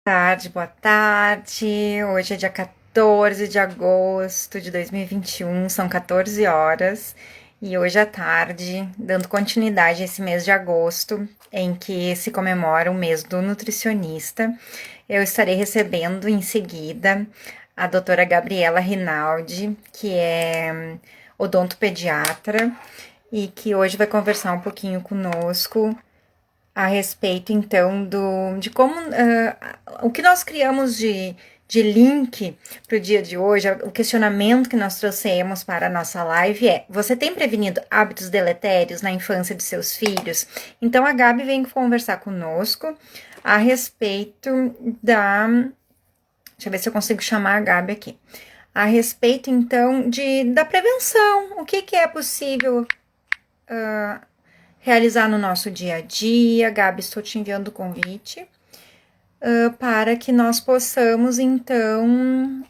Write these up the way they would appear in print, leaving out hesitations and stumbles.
Tarde, boa tarde. Hoje é dia 14 de agosto de 2021, são 14 horas. E hoje à tarde, dando continuidade a esse mês de agosto, em que se comemora o mês do nutricionista, eu estarei recebendo em seguida a doutora Gabriela Rinaldi, que é odontopediatra e que hoje vai conversar um pouquinho conosco a respeito, então, de como o que nós criamos de link para o dia de hoje, o questionamento que nós trouxemos para a nossa live é: você tem prevenido hábitos deletérios na infância de seus filhos? Então, a Gabi vem conversar conosco a respeito da. Deixa eu ver se eu consigo chamar a Gabi aqui. A respeito, então, da prevenção. O que é possível realizar no nosso dia a dia. Gabi, estou te enviando o convite para que nós possamos, então,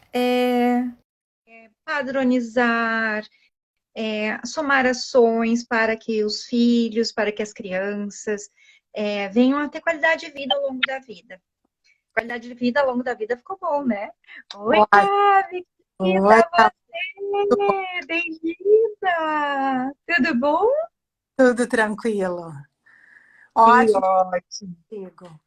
padronizar, somar ações para que os filhos, para que as crianças venham a ter qualidade de vida ao longo da vida. Qualidade de vida ao longo da vida ficou bom, né? Oi, Oi, Gabi, oi, querida, você! Bem-vinda! Tudo bom? tudo tranquilo. Que Ótimo ótimo! contigo.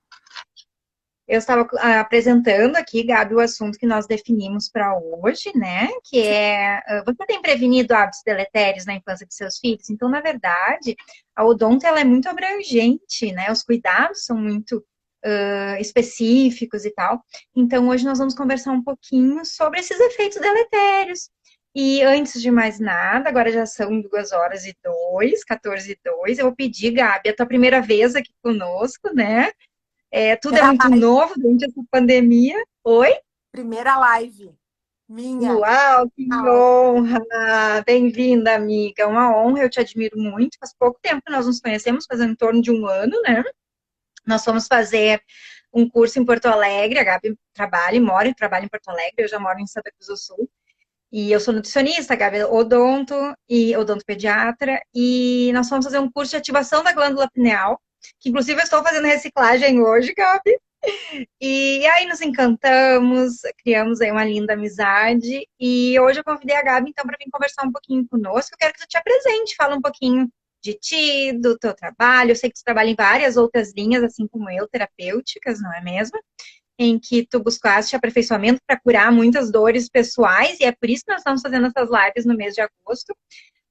Eu estava apresentando aqui, Gabi, o assunto que nós definimos para hoje, né? Que é você tem prevenido hábitos deletérios na infância de seus filhos? Então, na verdade, a odonto ela é muito abrangente, né? Os cuidados são muito específicos e tal. Então, hoje nós vamos conversar um pouquinho sobre esses efeitos deletérios. E antes de mais nada, agora já são 2 horas e 2, 14 e 2. Eu vou pedir, Gabi, a tua primeira vez aqui conosco, né? Tudo é Primeira muito live, novo durante essa pandemia. Oi? primeira live minha. Uau, que Au. honra! Bem-vinda, amiga. Uma honra, eu te admiro muito. Faz pouco tempo que nós nos conhecemos, fazendo em torno de um ano, né? Nós fomos fazer um curso em Porto Alegre. A Gabi trabalha e mora e trabalha em Porto Alegre. Eu já moro em Santa Cruz do Sul. E eu sou nutricionista, a Gabi é odonto e odontopediatra. E nós fomos fazer um curso de ativação da glândula pineal, que inclusive eu estou fazendo reciclagem hoje, Gabi. E aí nos encantamos, criamos aí uma linda amizade. E hoje eu convidei a Gabi, então, para vir conversar um pouquinho conosco. Eu quero que tu te apresente, fala um pouquinho de ti, do teu trabalho. Eu sei que tu trabalha em várias outras linhas, assim como eu, terapêuticas, não é mesmo? Em que tu buscaste aperfeiçoamento para curar muitas dores pessoais, e é por isso que nós estamos fazendo essas lives no mês de agosto,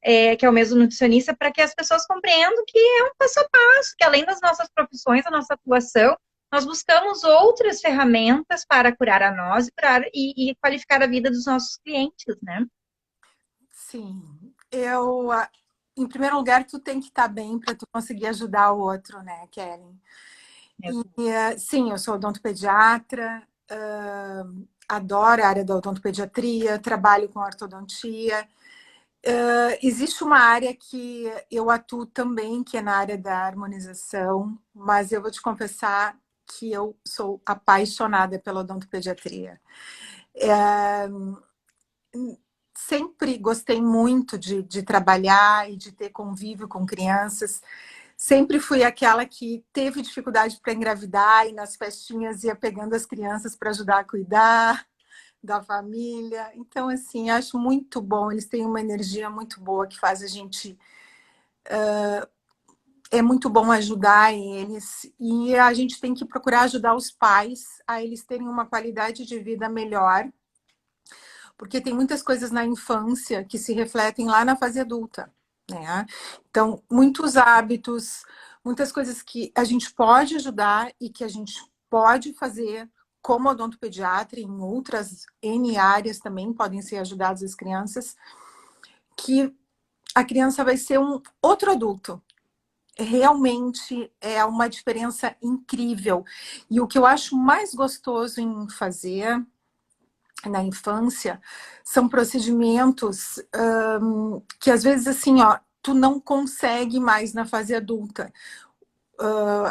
que é o mês do nutricionista, para que as pessoas compreendam que é um passo a passo, que além das nossas profissões, da nossa atuação, nós buscamos outras ferramentas para curar a nós e qualificar a vida dos nossos clientes, né? Sim, em primeiro lugar, tu tem que estar bem para tu conseguir ajudar o outro, né, Kellen? Sim, eu sou odontopediatra, adoro a área da odontopediatria, trabalho com ortodontia. Existe uma área que eu atuo também, que é na área da harmonização, mas eu vou te confessar que eu sou apaixonada pela odontopediatria. É, Sempre gostei muito de trabalhar e de ter convívio com crianças. Sempre fui aquela que teve dificuldade para engravidar e nas festinhas ia pegando as crianças para ajudar a cuidar da família. Então, assim, acho muito bom. Eles têm uma energia muito boa que faz a gente. É muito bom ajudar eles e a gente tem que procurar ajudar os pais a eles terem uma qualidade de vida melhor, porque tem muitas coisas na infância que se refletem lá na fase adulta, né? Então, muitos hábitos, muitas coisas que a gente pode ajudar e que a gente pode fazer como odontopediatra, em outras N áreas também podem ser ajudadas as crianças, que a criança vai ser um outro adulto. Realmente é uma diferença incrível. E o que eu acho mais gostoso em fazer na infância são procedimentos que às vezes assim, ó, tu não consegue mais na fase adulta.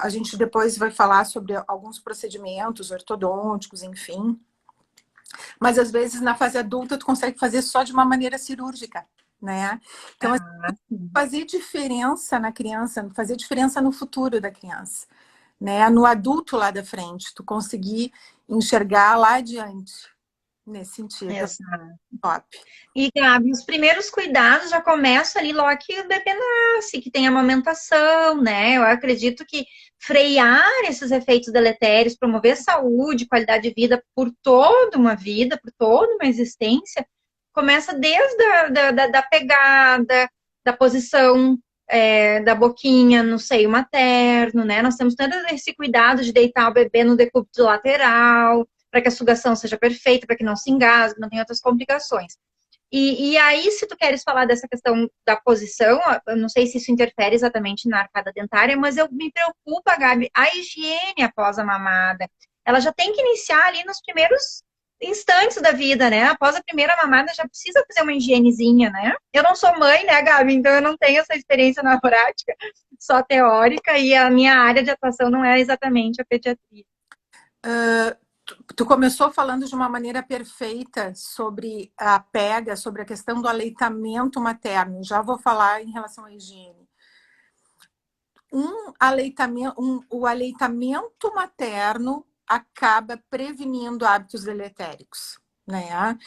A gente depois vai falar sobre alguns procedimentos ortodônticos, enfim. Mas às vezes na fase adulta tu consegue fazer só de uma maneira cirúrgica, né? Então, assim, Ah, sim. fazer diferença na criança, fazer diferença no futuro da criança, né? No adulto lá da frente, tu conseguir enxergar lá adiante, nesse sentido. Exato. Top. E, Gabi, os primeiros cuidados já começam ali logo que o bebê nasce, que tem amamentação, né? Eu acredito que frear esses efeitos deletérios, promover saúde, qualidade de vida por toda uma vida, por toda uma existência, começa desde da pegada, da posição, da boquinha no seio materno, né? Nós temos todo esse cuidado de deitar o bebê no decúbito lateral, para que a sugação seja perfeita, para que não se engasgue, não tenha outras complicações. E aí, se tu queres falar dessa questão da posição, eu não sei se isso interfere exatamente na arcada dentária, mas eu me preocupa, Gabi, a higiene após a mamada. Ela já tem que iniciar ali nos primeiros instantes da vida, né? Após a primeira mamada, já precisa fazer uma higienezinha, né? Eu não sou mãe, né, Gabi? Então eu não tenho essa experiência na prática, só teórica, e a minha área de atuação não é exatamente a pediatria. Tu começou falando de uma maneira perfeita sobre a pega, sobre a questão do aleitamento materno. Já vou falar em relação à higiene. O aleitamento materno acaba prevenindo hábitos deletéricos, né?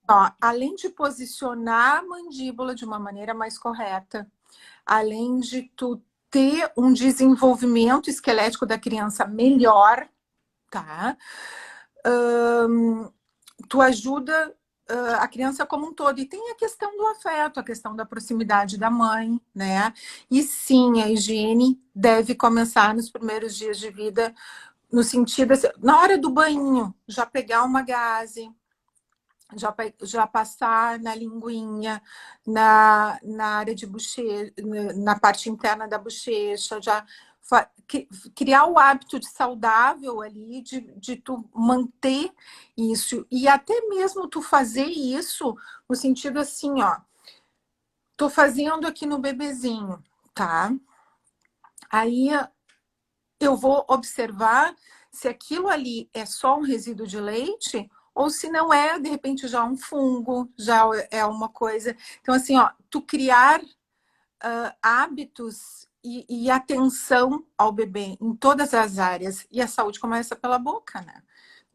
Ó, além de posicionar a mandíbula de uma maneira mais correta, além de tu ter um desenvolvimento esquelético da criança melhor, tá? Tu ajuda a criança como um todo. E tem a questão do afeto, a questão da proximidade da mãe, né? E sim, a higiene deve começar nos primeiros dias de vida, no sentido, assim, na hora do banho, já pegar uma gaze, já passar na linguinha, na área de bochecha, na parte interna da bochecha, já criar o hábito de saudável ali, de tu manter isso. E até mesmo tu fazer isso no sentido assim, ó, tô fazendo aqui no bebezinho, tá? Aí eu vou observar se aquilo ali é só um resíduo de leite ou se não é, de repente, já um fungo, já é uma coisa. Então, assim, ó, tu criar hábitos e atenção ao bebê em todas as áreas. E a saúde começa pela boca, né?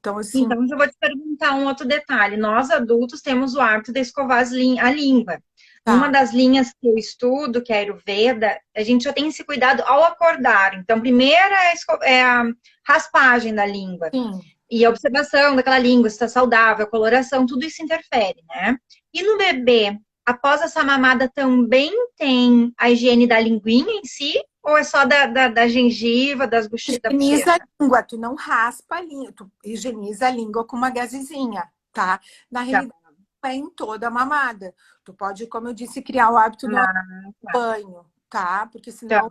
Então, assim... Então, eu vou te perguntar um outro detalhe. Nós, adultos, temos o hábito de escovar a língua. Tá. Numa das linhas que eu estudo, que é a Ayurveda, a gente já tem esse cuidado ao acordar. Então, primeiro é a raspagem da língua. Sim. E a observação daquela língua, se está saudável, a coloração, tudo isso interfere, né? E no bebê, após essa mamada, também tem a higiene da linguinha em si? Ou é só da gengiva, da Higieniza bochecha? a língua, tu não raspa a língua, tu higieniza a língua com uma gazezinha, tá? Na realidade, não é em toda a mamada. Tu pode, como eu disse, criar o hábito no banho, tá? Porque senão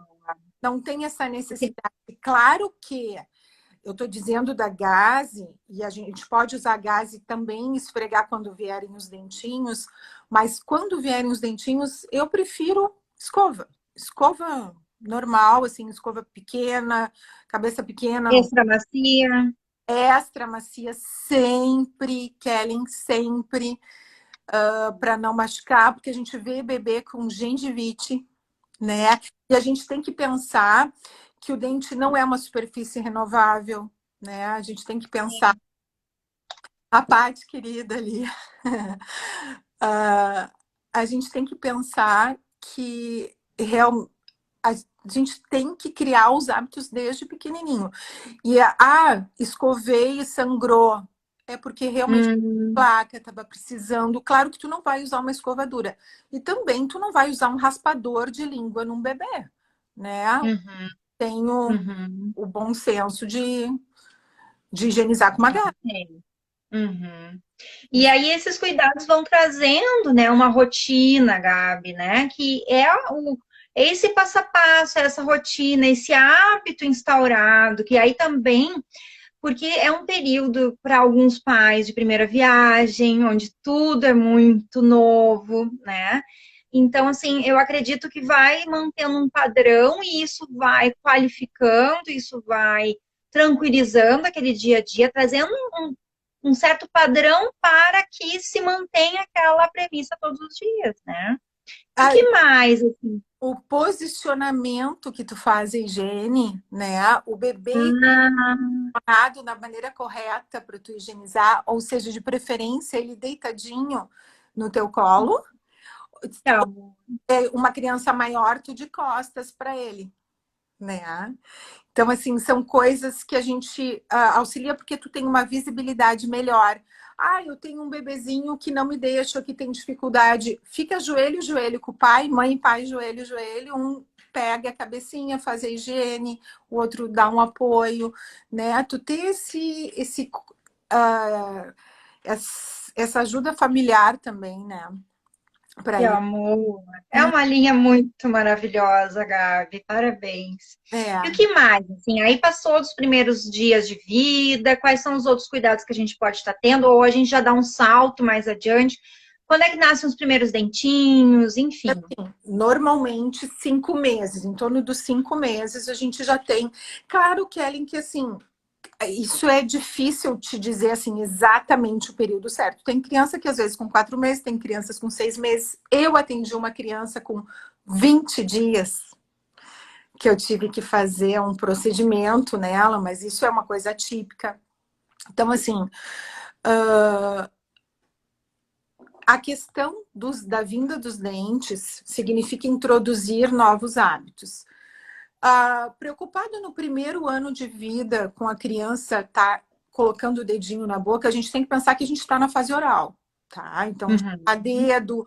não tem essa necessidade. Claro que eu tô dizendo da gaze, e a gente pode usar a gaze também, esfregar quando vierem os dentinhos, mas quando vierem os dentinhos, eu prefiro escova. Escova normal, assim, escova pequena, cabeça pequena. Extra macia. Extra macia sempre, Kellen, sempre, para não machucar, porque a gente vê bebê com gengivite, né? E a gente tem que pensar que o dente não é uma superfície renovável, né? A gente tem que pensar... Sim. A parte querida ali. A gente tem que pensar que a gente tem que criar os hábitos desde pequenininho. E escovei e sangrou. É porque realmente a placa estava precisando. Claro que tu não vai usar uma escova dura. E também tu não vai usar um raspador de língua num bebê, né? Tenho o bom senso de higienizar com uma gaze. E aí esses cuidados vão trazendo, né, uma rotina, Gabi, né? Que é esse passo a passo, essa rotina, esse hábito instaurado, que aí também, porque é um período para alguns pais de primeira viagem, onde tudo é muito novo, né? Então, assim, eu acredito que vai mantendo um padrão e isso vai qualificando, isso vai tranquilizando aquele dia a dia, trazendo um certo padrão para que se mantenha aquela premissa todos os dias, né? E o Ah, que mais, assim? o posicionamento que tu faz a higiene, né? O bebê Ah, posicionado da maneira correta para tu higienizar, ou seja, de preferência ele deitadinho no teu colo, então, uma criança maior tu de costas para ele, né? Então, assim, são coisas que a gente auxilia porque tu tem uma visibilidade melhor. Ah, eu tenho um bebezinho que não me deixa, que tem dificuldade. Fica joelho, joelho com o pai, mãe, pai, joelho, joelho. Um pega a cabecinha, faz a higiene, o outro dá um apoio, né? Tu ter uh, essa ajuda familiar também, né? Para que ele. amor. É uma linha muito maravilhosa, Gabi. Parabéns. E o É. que mais? Assim, aí passou dos primeiros dias de vida, quais são os outros cuidados que a gente pode estar tendo? Ou a gente já dá um salto mais adiante? Quando é que nascem os primeiros dentinhos? Enfim. Normalmente 5 meses, em torno dos 5 meses a gente já tem. Claro, Kellen, que assim, isso é difícil te dizer assim exatamente o período certo. Tem criança que às vezes com 4 meses, tem crianças com 6 meses. Eu atendi uma criança com 20 dias que eu tive que fazer um procedimento nela, mas isso é uma coisa típica. Então, assim, a questão da vinda dos dentes significa introduzir novos hábitos. Preocupado no primeiro ano de vida com a criança tá colocando o dedinho na boca, a gente tem que pensar que a gente está na fase oral, tá? Então, a Uhum. dedo,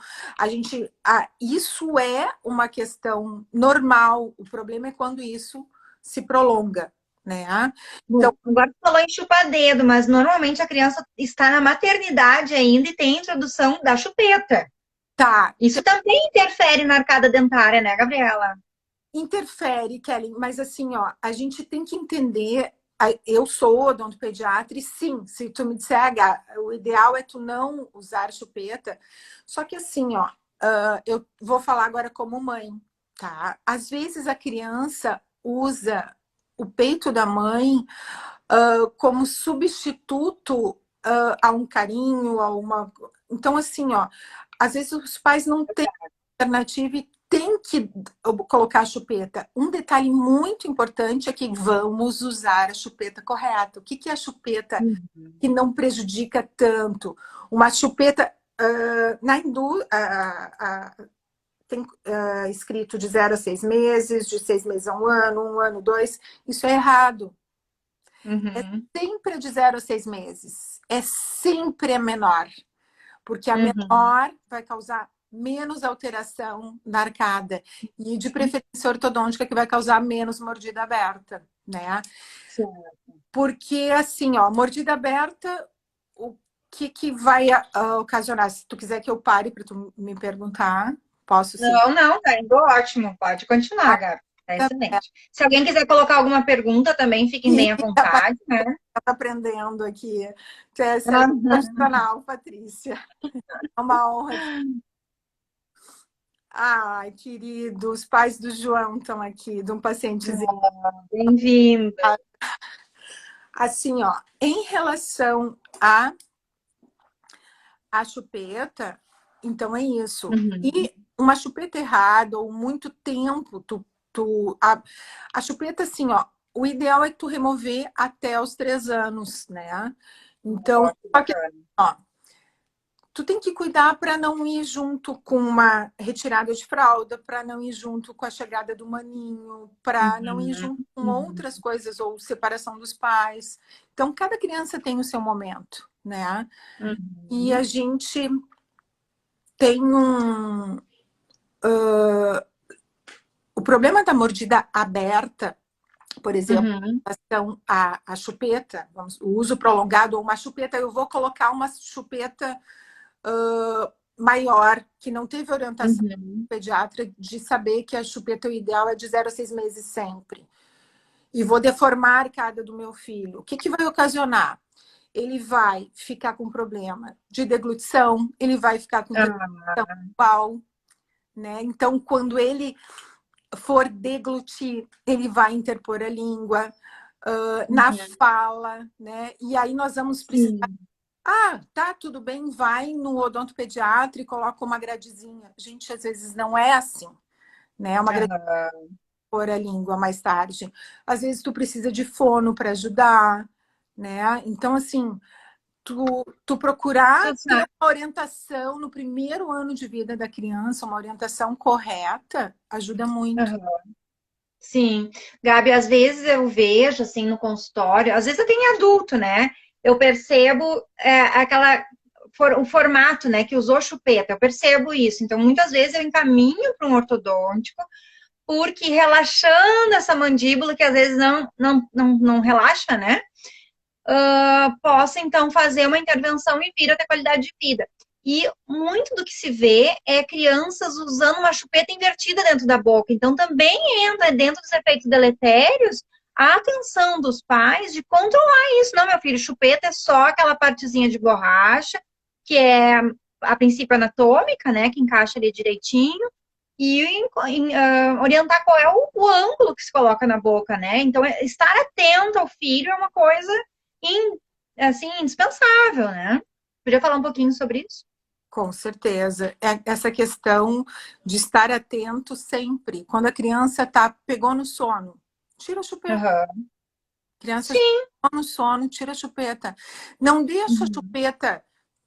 isso é uma questão normal. O problema é quando isso se prolonga, né? Bom, Então, agora tu falou em chupar-dedo, mas normalmente a criança está na maternidade ainda e tem a introdução da chupeta. tá, Isso também interfere na arcada dentária, né, Gabriela? interfere, Kelly, mas assim, ó, a gente tem que entender. Eu sou odontopediatra e sim, se tu me disser, o ideal é tu não usar chupeta. Só que assim, ó, eu vou falar agora como mãe, tá? Às vezes a criança usa o peito da mãe como substituto a um carinho, a uma. Então, assim, ó, às vezes os pais não têm alternativa e tem que colocar a chupeta. Um detalhe muito importante é que vamos usar a chupeta correta. O que é a chupeta que não prejudica tanto? Uma chupeta na indústria tem escrito de 0 a 6 meses, de 6 meses a um ano, dois. Isso é errado. É Uhum, sempre de 0 a 6 meses. É sempre a menor. Porque a uhum. menor vai causar menos alteração na arcada e de preferência ortodôntica que vai causar menos mordida aberta, né? Certo. Porque assim, ó, mordida aberta, o que vai ocasionar? Se tu quiser que eu pare para tu me perguntar, posso seguir. Não, não, tá indo ótimo. Pode continuar, Ah, Gabi. Tá tá, excelente. Se alguém quiser colocar alguma pergunta também, fiquem bem à tá vontade, né? aprendendo aqui. Tu é excelente Uhum. profissional, Patrícia. É uma honra. Ai, querido, os pais do João estão aqui, de um pacientezinho. Bem-vindo. Assim, ó, em relação a chupeta, então é isso. Uhum. E uma chupeta errada ou muito tempo, a chupeta, assim, ó, o ideal é tu remover até os 3 anos, né? Então, Ó, que só que, bacana. ó, tu tem que cuidar para não ir junto com uma retirada de fralda, para não ir junto com a chegada do maninho, para não ir Uhum. junto com Uhum. outras coisas ou separação dos pais. Então, cada criança tem o seu momento, né? E a Uhum. gente tem o problema da mordida aberta, por exemplo, Uhum. então a chupeta, o uso prolongado ou uma chupeta, eu vou colocar uma chupeta maior, que não teve orientação Uhum. pediatra de saber que a chupeta o ideal é de 0 a 6 meses sempre. E vou deformar a arcada do meu filho. O que vai ocasionar? Ele vai ficar com problema de deglutição, ele vai ficar com Ah, deglutição bucal, né? Então, quando ele for deglutir, ele vai interpor a língua na uhum. fala, né? E aí nós vamos precisar Sim. Ah, tá, tudo bem, vai no odontopediatra e coloca uma gradezinha. Gente, às vezes não é assim, né? Uma grade Aham. por a língua mais tarde. Às vezes tu precisa de fono para ajudar, né? Então, assim, tu procurar Tu ter sabe. uma orientação no primeiro ano de vida da criança, uma orientação correta, ajuda muito. Aham. Sim, Gabi, às vezes eu vejo assim no consultório, às vezes até em adulto, né? Eu percebo o formato, né, que usou chupeta, eu percebo isso. Então, muitas vezes eu encaminho para um ortodôntico, porque relaxando essa mandíbula, que às vezes não relaxa, né? Possa então fazer uma intervenção e vir a ter qualidade de vida. E muito do que se vê é crianças usando uma chupeta invertida dentro da boca. Então, também entra dentro dos efeitos deletérios a atenção dos pais de controlar isso. Não, meu filho, chupeta é só aquela partezinha de borracha, que é a princípio anatômica, né, que encaixa ali direitinho, e orientar qual é o ângulo que se coloca na boca, né? Então, estar atento ao filho é uma coisa in, assim, indispensável, né? Podia falar um pouquinho sobre isso? Com certeza. Essa questão de estar atento sempre. Quando a criança pegou no sono, tira a chupeta. Uhum. Criança já Sim. pegou no sono, tira a chupeta. Não deixa a Uhum. chupeta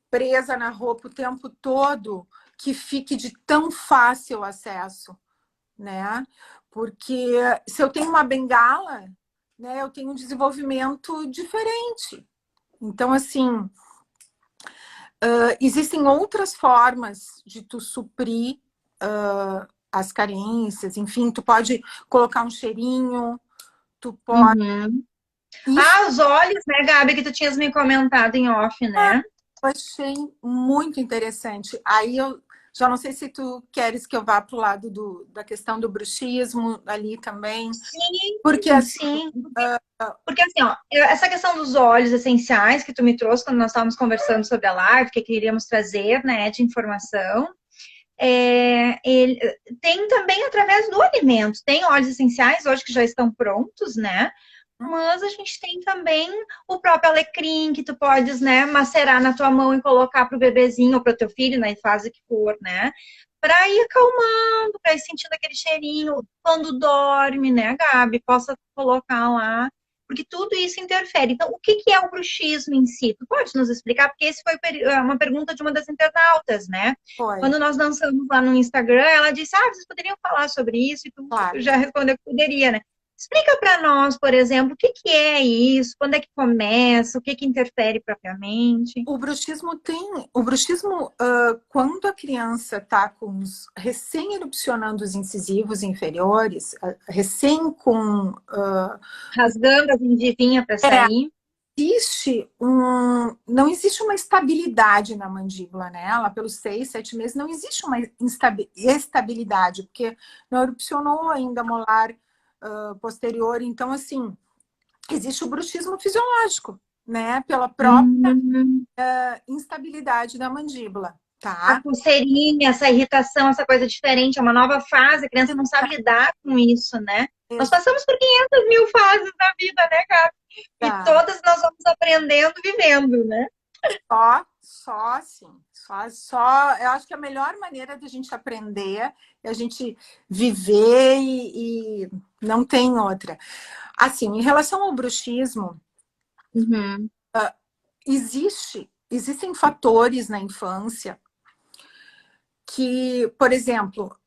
presa na roupa o tempo todo, que fique de tão fácil acesso, né? Porque se eu tenho uma bengala, né, eu tenho um desenvolvimento diferente. Então, assim, existem outras formas de tu suprir as carências, enfim, tu pode colocar um cheirinho, tu pode. Uhum. Isso Ah, os olhos, né, Gabi, que tu tinhas me comentado em off, né? eu achei muito interessante. Aí eu já não sei se tu queres que eu vá para o lado da questão do bruxismo ali também, porque Sim, assim, sim. Porque assim, ó, essa questão dos óleos essenciais que tu me trouxe quando nós estávamos conversando sobre a live, que queríamos trazer, né, de informação, ele tem também através do alimento. Tem óleos essenciais hoje que já estão prontos, né? Mas a gente tem também o próprio alecrim, que tu podes, né, macerar na tua mão e colocar pro bebezinho ou pro teu filho, na fase que for, né? Para ir acalmando, para ir sentindo aquele cheirinho quando dorme, né, Gabi? Possa colocar lá, porque tudo isso interfere. Então, o que que é o bruxismo em si? Tu pode nos explicar? Porque esse foi uma pergunta de uma das internautas, né? foi, Quando nós lançamos lá no Instagram, ela disse: Ah, vocês poderiam falar sobre isso? E tu claro. já respondeu que poderia, né? Explica para nós, por exemplo, o que que é isso, quando é que começa, o que que interfere propriamente. O bruxismo, quando a criança está com os recém-erupcionando os incisivos inferiores, recém com Rasgando a gengivinha para sair. não existe uma estabilidade na mandíbula, né? Ela, pelos 6, 7 meses, não existe uma estabilidade, porque não erupcionou ainda a molar posterior. Então, assim, existe o bruxismo fisiológico, né? Pela própria Hum, instabilidade da mandíbula, a tá? pulseirinha, essa irritação, essa coisa diferente, é uma nova fase, a criança não sabe lidar com isso, né? Nós passamos por 500 mil fases na vida, né, Gabi? E Tá. todas nós vamos aprendendo, vivendo, né? Só assim. Só. Eu acho que a melhor maneira de a gente aprender é a gente viver e não tem outra. Assim, em relação ao bruxismo, Uhum. existem fatores na infância que, por exemplo,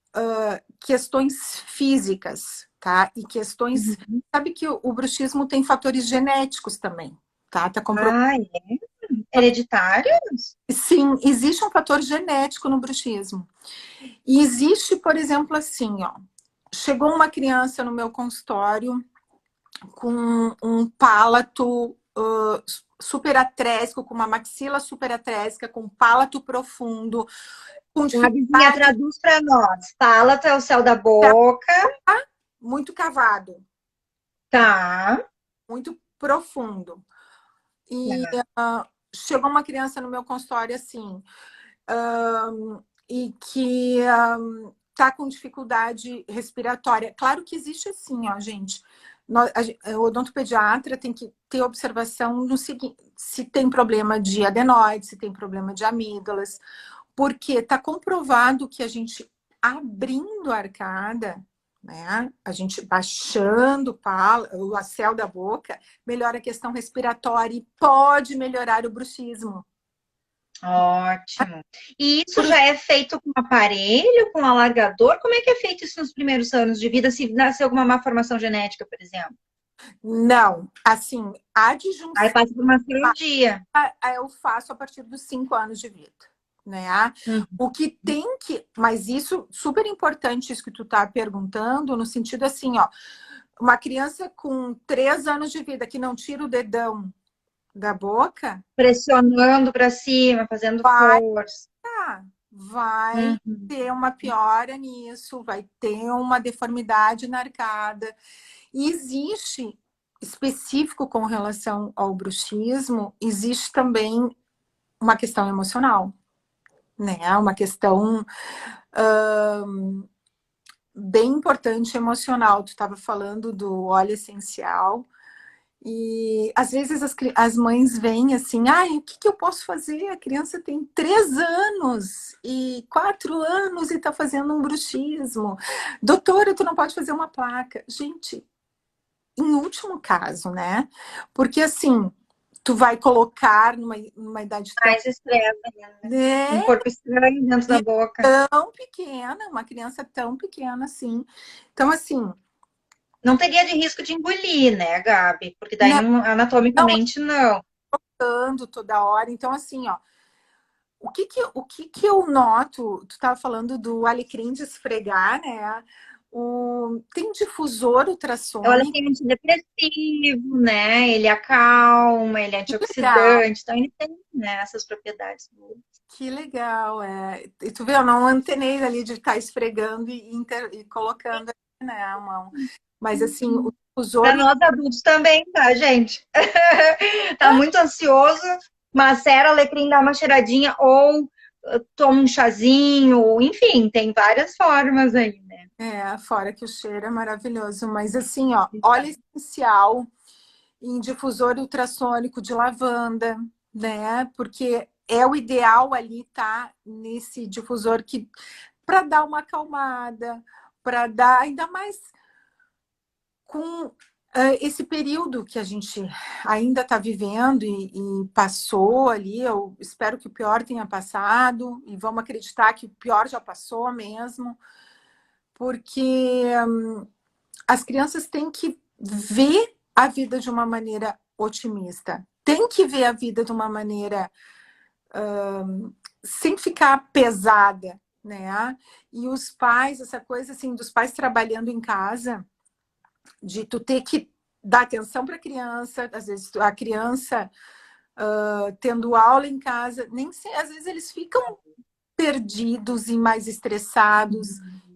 questões físicas, tá? E questões. Uhum. Sabe que o bruxismo tem fatores genéticos também, tá? Tá comprovado. Ah, é? Hereditários? Sim, existe um fator genético no bruxismo. E existe, por exemplo, assim, ó. Chegou uma criança no meu consultório com um palato super atrésico, com uma maxila super atrésica, com palato profundo, com Gabizinha, dificuldade traduz para nós. Fala até o céu da boca. muito cavado, Tá. muito profundo. E Tá. chegou uma criança no meu consultório assim, e que tá com dificuldade respiratória. Claro que existe assim, ó, gente. O odontopediatra tem que ter observação no seguinte, se tem problema de adenoides, se tem problema de amígdalas, porque está comprovado que a gente abrindo a arcada, né, a gente baixando o céu da boca, melhora a questão respiratória e pode melhorar o bruxismo. Ótimo. E isso já é feito com aparelho, com alargador? Como é que é feito isso nos primeiros anos de vida, se nascer alguma malformação genética, por exemplo? Não, assim, a Aí disjunção passa por uma cirurgia. eu faço a partir dos 5 anos de vida, né? Uhum. O que tem que, mas isso super importante isso que tu tá perguntando, no sentido assim, ó, uma criança com 3 anos de vida que não tira o dedão da boca, Pressionando para cima, fazendo vai, força. vai Uhum. ter uma piora nisso, vai ter uma deformidade na arcada. E existe, específico com relação ao bruxismo, existe também uma questão emocional, né? Uma questão bem importante emocional. Tu estava falando do óleo essencial. E às vezes as mães vêm assim, o que eu posso fazer? A criança tem 3 anos e 4 anos e está fazendo um bruxismo. Doutora, tu não pode fazer uma placa. Gente, em último caso, né? Porque assim, tu vai colocar numa idade tão, Mais estresse ainda. Um né, corpo estranho dentro da boca. tão pequena, uma criança tão pequena assim. Então, assim, Não teria de risco de engolir, né, Gabi? Porque daí não, não, não anatomicamente não. ando toda hora. Então, assim, ó, o que que eu noto? Tu estava falando do alecrim de esfregar, né? Tem um difusor É o ultrassônico alecrim antidepressivo, né? Ele acalma, ele é legal. antioxidante, então ele tem, né, essas propriedades boas. Que legal, é. E tu vê, eu não antenei ali de estar esfregando e colocando, né, a mão. Mas assim, o Para difusor nós adultos também, tá, gente? Tá muito ansioso, macera alecrim, dá uma cheiradinha, ou toma um chazinho, ou, enfim, tem várias formas aí, né? fora que o cheiro é maravilhoso, mas assim, ó, óleo essencial em difusor ultrassônico de lavanda, né? Porque é o ideal ali tá nesse difusor que para dar uma acalmada, para dar ainda mais com esse período que a gente ainda está vivendo e passou ali, eu espero que o pior tenha passado e vamos acreditar que o pior já passou mesmo, porque as crianças têm que ver a vida de uma maneira otimista, tem que ver a vida de uma maneira sem ficar pesada, né? E os pais, essa coisa assim dos pais trabalhando em casa, de tu ter que dar atenção para a criança, às vezes a criança tendo aula em casa, nem sei, às vezes eles ficam perdidos e mais estressados,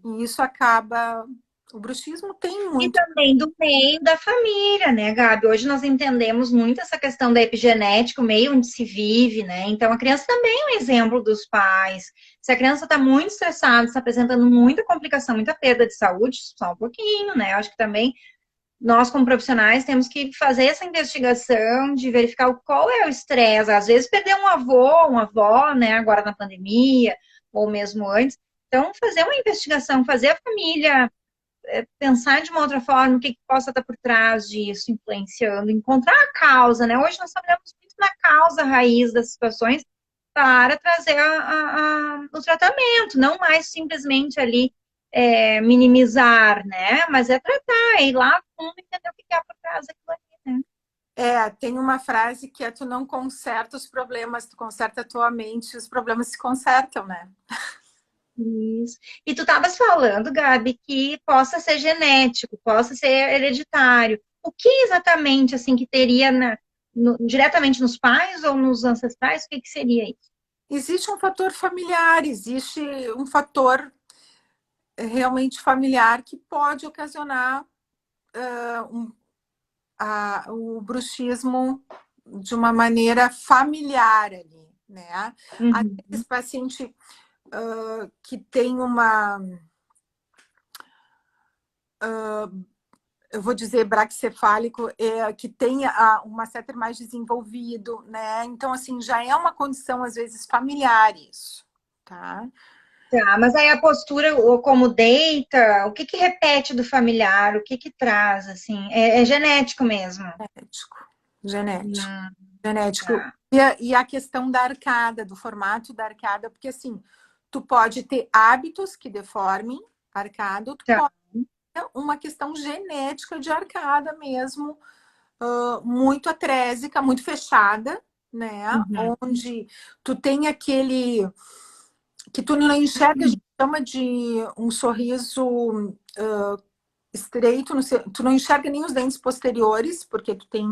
e isso acaba. O bruxismo tem E muito. também do meio da família, né, Gabi? Hoje nós entendemos muito essa questão da epigenética, o meio onde se vive, né? Então a criança também é um exemplo dos pais. Se a criança está muito estressada, está apresentando muita complicação, muita perda de saúde, só um pouquinho, né? Eu acho que também nós, como profissionais, temos que fazer essa investigação de verificar qual é o estresse. Às vezes perder um avô, uma avó, né, agora na pandemia, ou mesmo antes. Então, fazer uma investigação, fazer a família pensar de uma outra forma, o que, que possa estar por trás disso, influenciando, encontrar a causa, né? Hoje nós trabalhamos muito na causa raiz das situações para trazer o tratamento, não mais simplesmente ali minimizar, né? Mas é tratar, é ir lá a fundo e entender o que é por trás daquilo ali, né? Tem uma frase que é tu não conserta os problemas, tu conserta a tua mente, os problemas se consertam, né? Isso. E tu estavas falando, Gabi, que possa ser genético, possa ser hereditário. O que exatamente, assim, que teria diretamente nos pais ou nos ancestrais? O que, que seria isso? Existe um fator familiar, existe um fator realmente familiar que pode ocasionar o bruxismo de uma maneira familiar ali, né? Às Uhum. vezes, paciente que tem uma eu vou dizer braquicefálico, que tem um masseter mais desenvolvido, né? Então, assim, já é uma condição, às vezes, familiar isso, tá? Tá, mas aí a postura, ou como deita, o que que repete do familiar, o que que traz, assim, é genético mesmo. Genético, genético, Hum, genético. tá, E a questão da arcada, do formato da arcada, porque, assim, tu pode ter hábitos que deformem a arcada, ou tu tá. pode ter uma questão genética de arcada mesmo, muito atrésica, muito fechada, né? Uhum. Onde tu tem aquele que tu não enxerga, a gente chama de um sorriso estreito, tu não enxerga nem os dentes posteriores, porque tu tem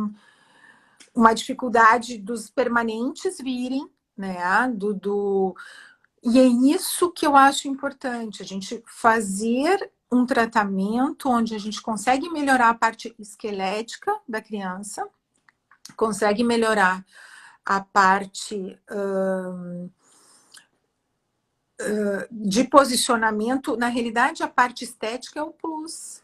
uma dificuldade dos permanentes virem, né? E é isso que eu acho importante, a gente fazer um tratamento onde a gente consegue melhorar a parte esquelética da criança, consegue melhorar a parte de posicionamento. Na realidade, a parte estética é o plus.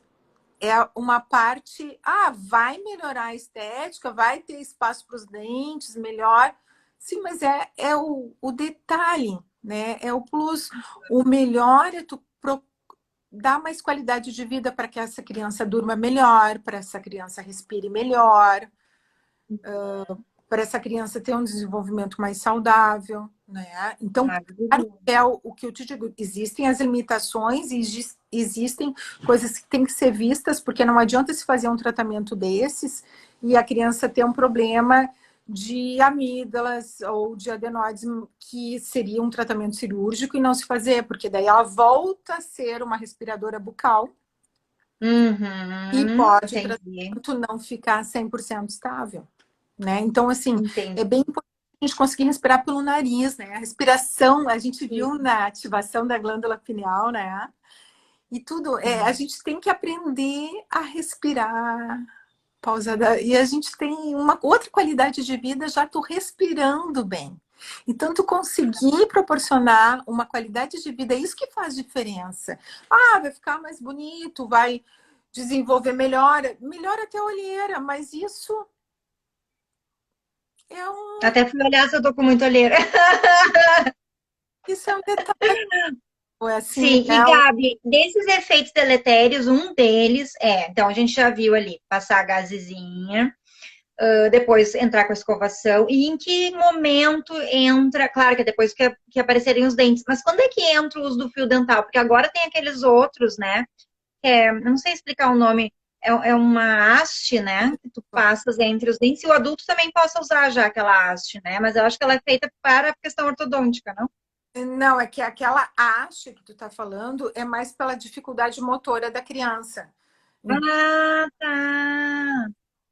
É uma parte, vai melhorar a estética, vai ter espaço para os dentes, melhor. Sim, mas é o detalhe, né? É o plus. O melhor é tu dar mais qualidade de vida para que essa criança durma melhor, para essa criança respire melhor, para essa criança ter um desenvolvimento mais saudável, né? Então, claro, Maravilhoso. é o que eu te digo, existem as limitações, existem coisas que têm que ser vistas, porque não adianta se fazer um tratamento desses e a criança ter um problema de amígdalas ou de adenoides, que seria um tratamento cirúrgico e não se fazer, porque daí ela volta a ser uma respiradora bucal e Uhum, pode o entendi, tratamento não ficar 100% estável, né? Então, assim, entendi. é bem importante a gente conseguir respirar pelo nariz, né? A respiração, a gente viu na ativação da glândula pineal, né? E tudo, a gente tem que aprender a respirar pausada. E a gente tem uma outra qualidade de vida já tô respirando bem. Então, tu conseguir proporcionar uma qualidade de vida, é isso que faz diferença. Vai ficar mais bonito, vai desenvolver melhor, melhor até a olheira, mas é um, Até fui olhar se eu tô com muita olheira. isso é um detalhe, é assim, Sim, e Gabi, desses efeitos deletérios, um deles então a gente já viu ali, passar a gazezinha, depois entrar com a escovação, e em que momento entra, claro que é depois que aparecerem os dentes, mas quando é que entra o uso do fio dental? Porque agora tem aqueles outros, né, eu não sei explicar o nome, é uma haste, né, que tu passas entre os dentes, e o adulto também possa usar já aquela haste, né, mas eu acho que ela é feita para a questão ortodôntica, não? não, é que aquela haste que tu tá falando é mais pela dificuldade motora da criança. Ah, tá.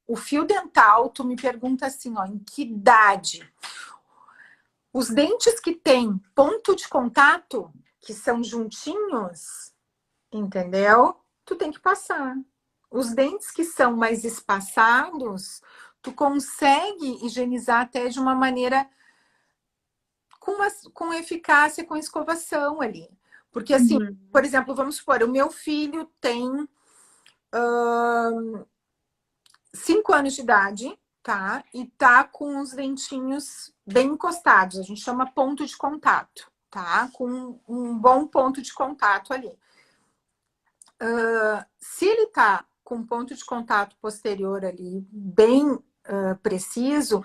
O fio dental, tu me pergunta assim, ó, em que idade? Os dentes que têm ponto de contato, que são juntinhos, entendeu? Tu tem que passar. Os dentes que são mais espaçados, tu consegue higienizar até de uma maneira com eficácia, com escovação ali. Porque, assim, por Uhum. exemplo, vamos supor, o meu filho tem 5 anos de idade, tá? E tá com os dentinhos bem encostados. A gente chama ponto de contato, tá? Com um bom ponto de contato ali. Se ele tá com um ponto de contato posterior ali bem preciso,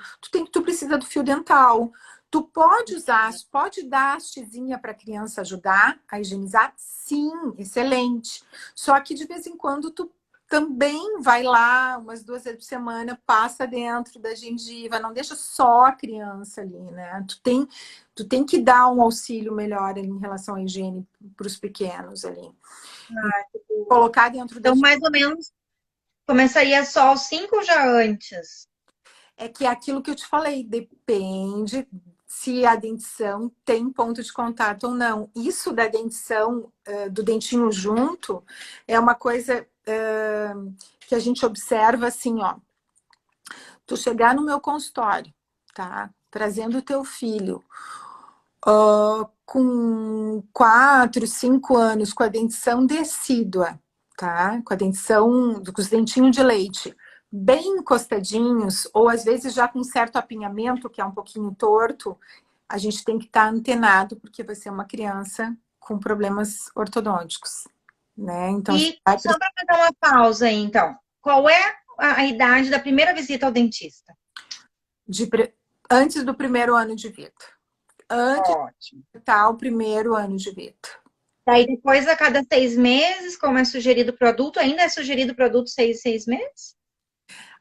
tu precisa do fio dental. Tu pode usar, pode dar hastezinha para a criança ajudar a higienizar? Sim, excelente. Só que de vez em quando tu também vai lá, umas 2 vezes por semana, passa dentro da gengiva, não deixa só a criança ali, né? Tu tem que dar um auxílio melhor ali em relação à higiene para os pequenos ali. Ah, tipo, Colocar dentro da então, mais ou menos, começaria só aos 5 já antes. É que é aquilo que eu te falei, depende se a dentição tem ponto de contato ou não. Isso da dentição, do dentinho junto, é uma coisa que a gente observa assim, ó. Tu chegar no meu consultório, tá? Trazendo o teu filho, com 4, 5 anos, com a dentição decídua, tá? Com a dentição, com os dentinhos de leite bem encostadinhos, ou às vezes já com um certo apinhamento, que é um pouquinho torto, a gente tem que estar antenado, porque vai ser uma criança com problemas ortodônticos, né? Então, a gente E vai só para dar uma pausa aí, então, qual é a idade da primeira visita ao dentista? de, antes do primeiro ano de vida. Antes Ótimo. de estar o primeiro ano de vida. Daí depois, a cada 6 meses, como é sugerido para o adulto, ainda é sugerido para o adulto 6 meses?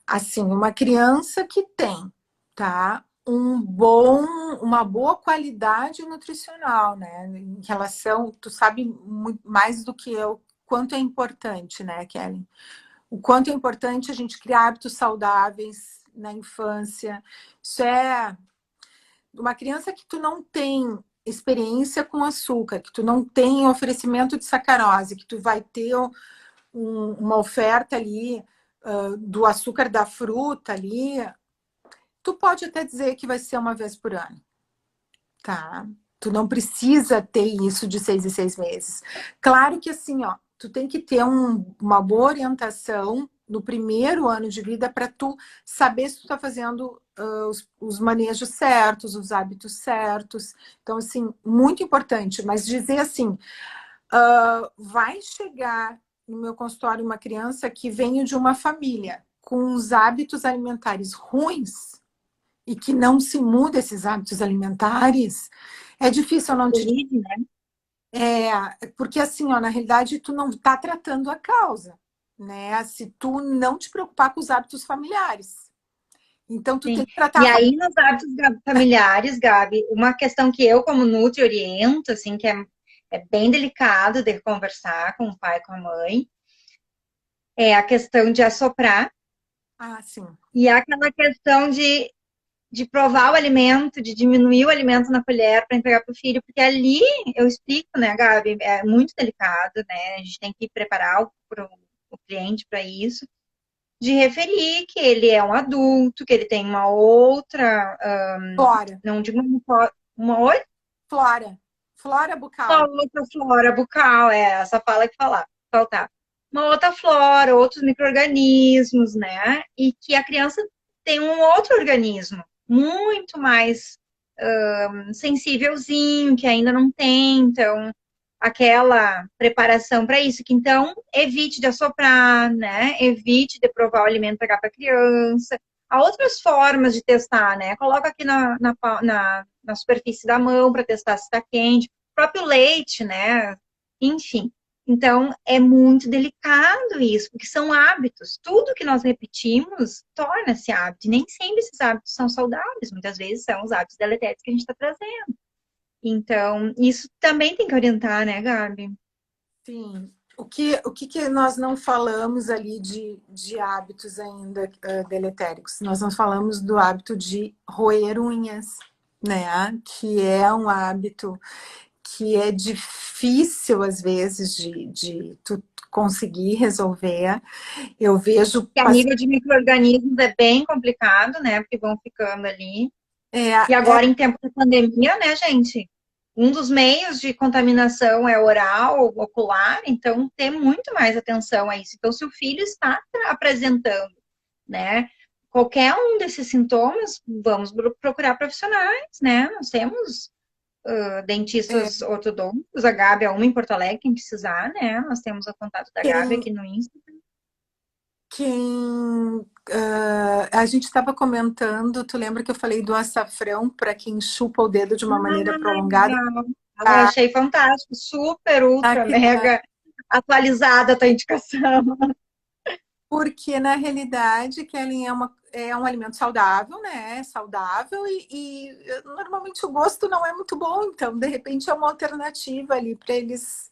Assim, uma criança que tem, tá? Uma boa qualidade nutricional, né? Em relação, tu sabe muito mais do que eu, quanto é importante, né, Kelly? O quanto é importante a gente criar hábitos saudáveis na infância. Isso é uma criança que tu não tem experiência com açúcar, que tu não tem oferecimento de sacarose, que tu vai ter uma oferta ali do açúcar da fruta ali, tu pode até dizer que vai ser uma vez por ano, tá? Tu não precisa ter isso de 6 em 6 meses. Claro que assim, ó, tu tem que ter uma boa orientação no primeiro ano de vida para tu saber se tu tá fazendo os manejos certos, os hábitos certos. Então, assim, muito importante. Mas dizer assim, vai chegar no meu consultório uma criança que veio de uma família com os hábitos alimentares ruins e que não se muda esses hábitos alimentares, é difícil eu não te... Né? Porque assim, ó, na realidade, tu não está tratando a causa, né? Se tu não te preocupar com os hábitos familiares. Então, tu Sim. tem que tratar E a família. aí, nos hábitos familiares, Gabi, uma questão que eu, como Nutri, oriento, assim, que é bem delicado de conversar com o pai e com a mãe, é a questão de assoprar Ah, sim. e aquela questão de provar o alimento, de diminuir o alimento na colher para entregar para o filho, porque ali eu explico, né, Gabi, é muito delicado, né? A gente tem que preparar o cliente para isso, de referir que ele é um adulto, que ele tem uma outra, Flora. não digo uma outra Flora. Flora bucal. flora bucal, é essa fala que faltar. Uma outra flora, outros micro-organismos, né? E que a criança tem um outro organismo muito mais sensívelzinho, que ainda não tem, então, aquela preparação para isso, que então evite de assoprar, né? Evite de provar o alimento pegar para a criança. Há outras formas de testar, né? Coloca aqui na superfície da mão para testar se está quente. O próprio leite, né? Enfim. Então, é muito delicado isso, porque são hábitos. Tudo que nós repetimos torna-se hábito. E nem sempre esses hábitos são saudáveis. Muitas vezes são os hábitos deletérios que a gente está trazendo. Então, isso também tem que orientar, né, Gabi? Sim. O que nós não falamos ali de hábitos ainda deletéricos? Nós não falamos do hábito de roer unhas, né? Que é um hábito que é difícil, às vezes, de tu conseguir resolver. Eu vejo... Que a nível de micro-organismos é bem complicado, né? Porque vão ficando ali. E agora, em tempo de pandemia, né, gente? Um dos meios de contaminação é oral, ocular, então ter muito mais atenção a isso. Então, se o filho está apresentando, né, qualquer um desses sintomas, vamos procurar profissionais, né? Nós temos dentistas ortodônticos, a Gabi é uma em Porto Alegre, quem precisar, né? Nós temos o contato da Gabi quem, aqui no Insta. a gente estava comentando, tu lembra que eu falei do açafrão para quem chupa o dedo de uma maneira prolongada? Legal. Eu achei fantástico, super, ultra, mega atualizada a tua indicação. Porque na realidade, Kelly, é um alimento saudável, né? Saudável e normalmente o gosto não é muito bom, então de repente é uma alternativa ali para eles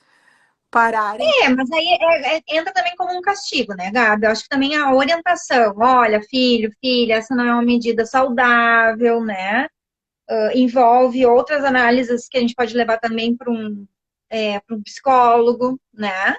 pararem. Mas aí entra também como um castigo, né, Gabi? Eu acho que também a orientação, olha, filho, filha, essa não é uma medida saudável, né? Envolve outras análises que a gente pode levar também para um psicólogo, né?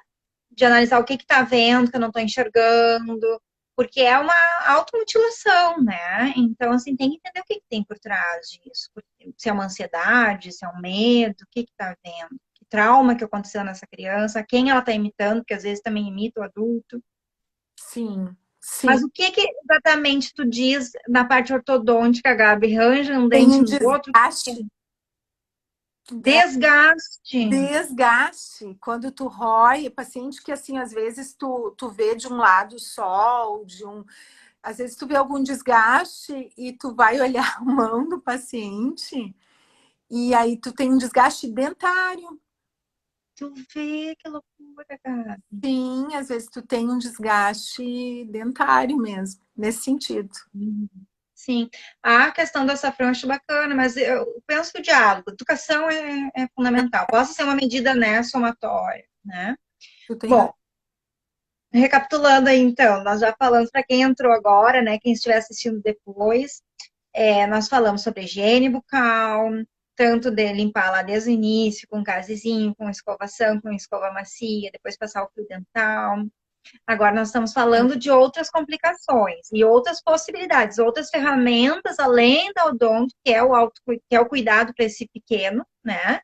De analisar o que está vendo, que eu não estou enxergando, porque é uma automutilação, né? Então, assim, tem que entender o que tem por trás disso. Se é uma ansiedade, se é um medo, o que está vendo, o que trauma que aconteceu nessa criança, quem ela está imitando, porque às vezes também imita o adulto. Sim, Mas sim. o que exatamente tu diz na parte ortodôntica, Gabi? Arranja um Tem dente um no outro? desgaste. Desgaste. Desgaste, quando tu rói, paciente que assim, às vezes tu vê de um lado só, ou de um. Às vezes tu vê algum desgaste e tu vai olhar a mão do paciente, e aí tu tem um desgaste dentário. Tu vê que loucura, cara. Sim, às vezes tu tem um desgaste dentário mesmo, nesse sentido. Sim, a questão da açafrão eu acho bacana, mas eu penso que o diálogo, educação é fundamental. Possa ser uma medida, né, somatória, né? Tu tem Bom, recapitulando aí, então, nós já falamos para quem entrou agora, né, quem estiver assistindo depois, nós falamos sobre higiene bucal, tanto de limpar lá desde o início, com gazezinho, com escovação, com escova macia, depois passar o fio dental. Agora nós estamos falando de outras complicações e outras possibilidades, outras ferramentas além da odonto, que é o cuidado para esse pequeno, né?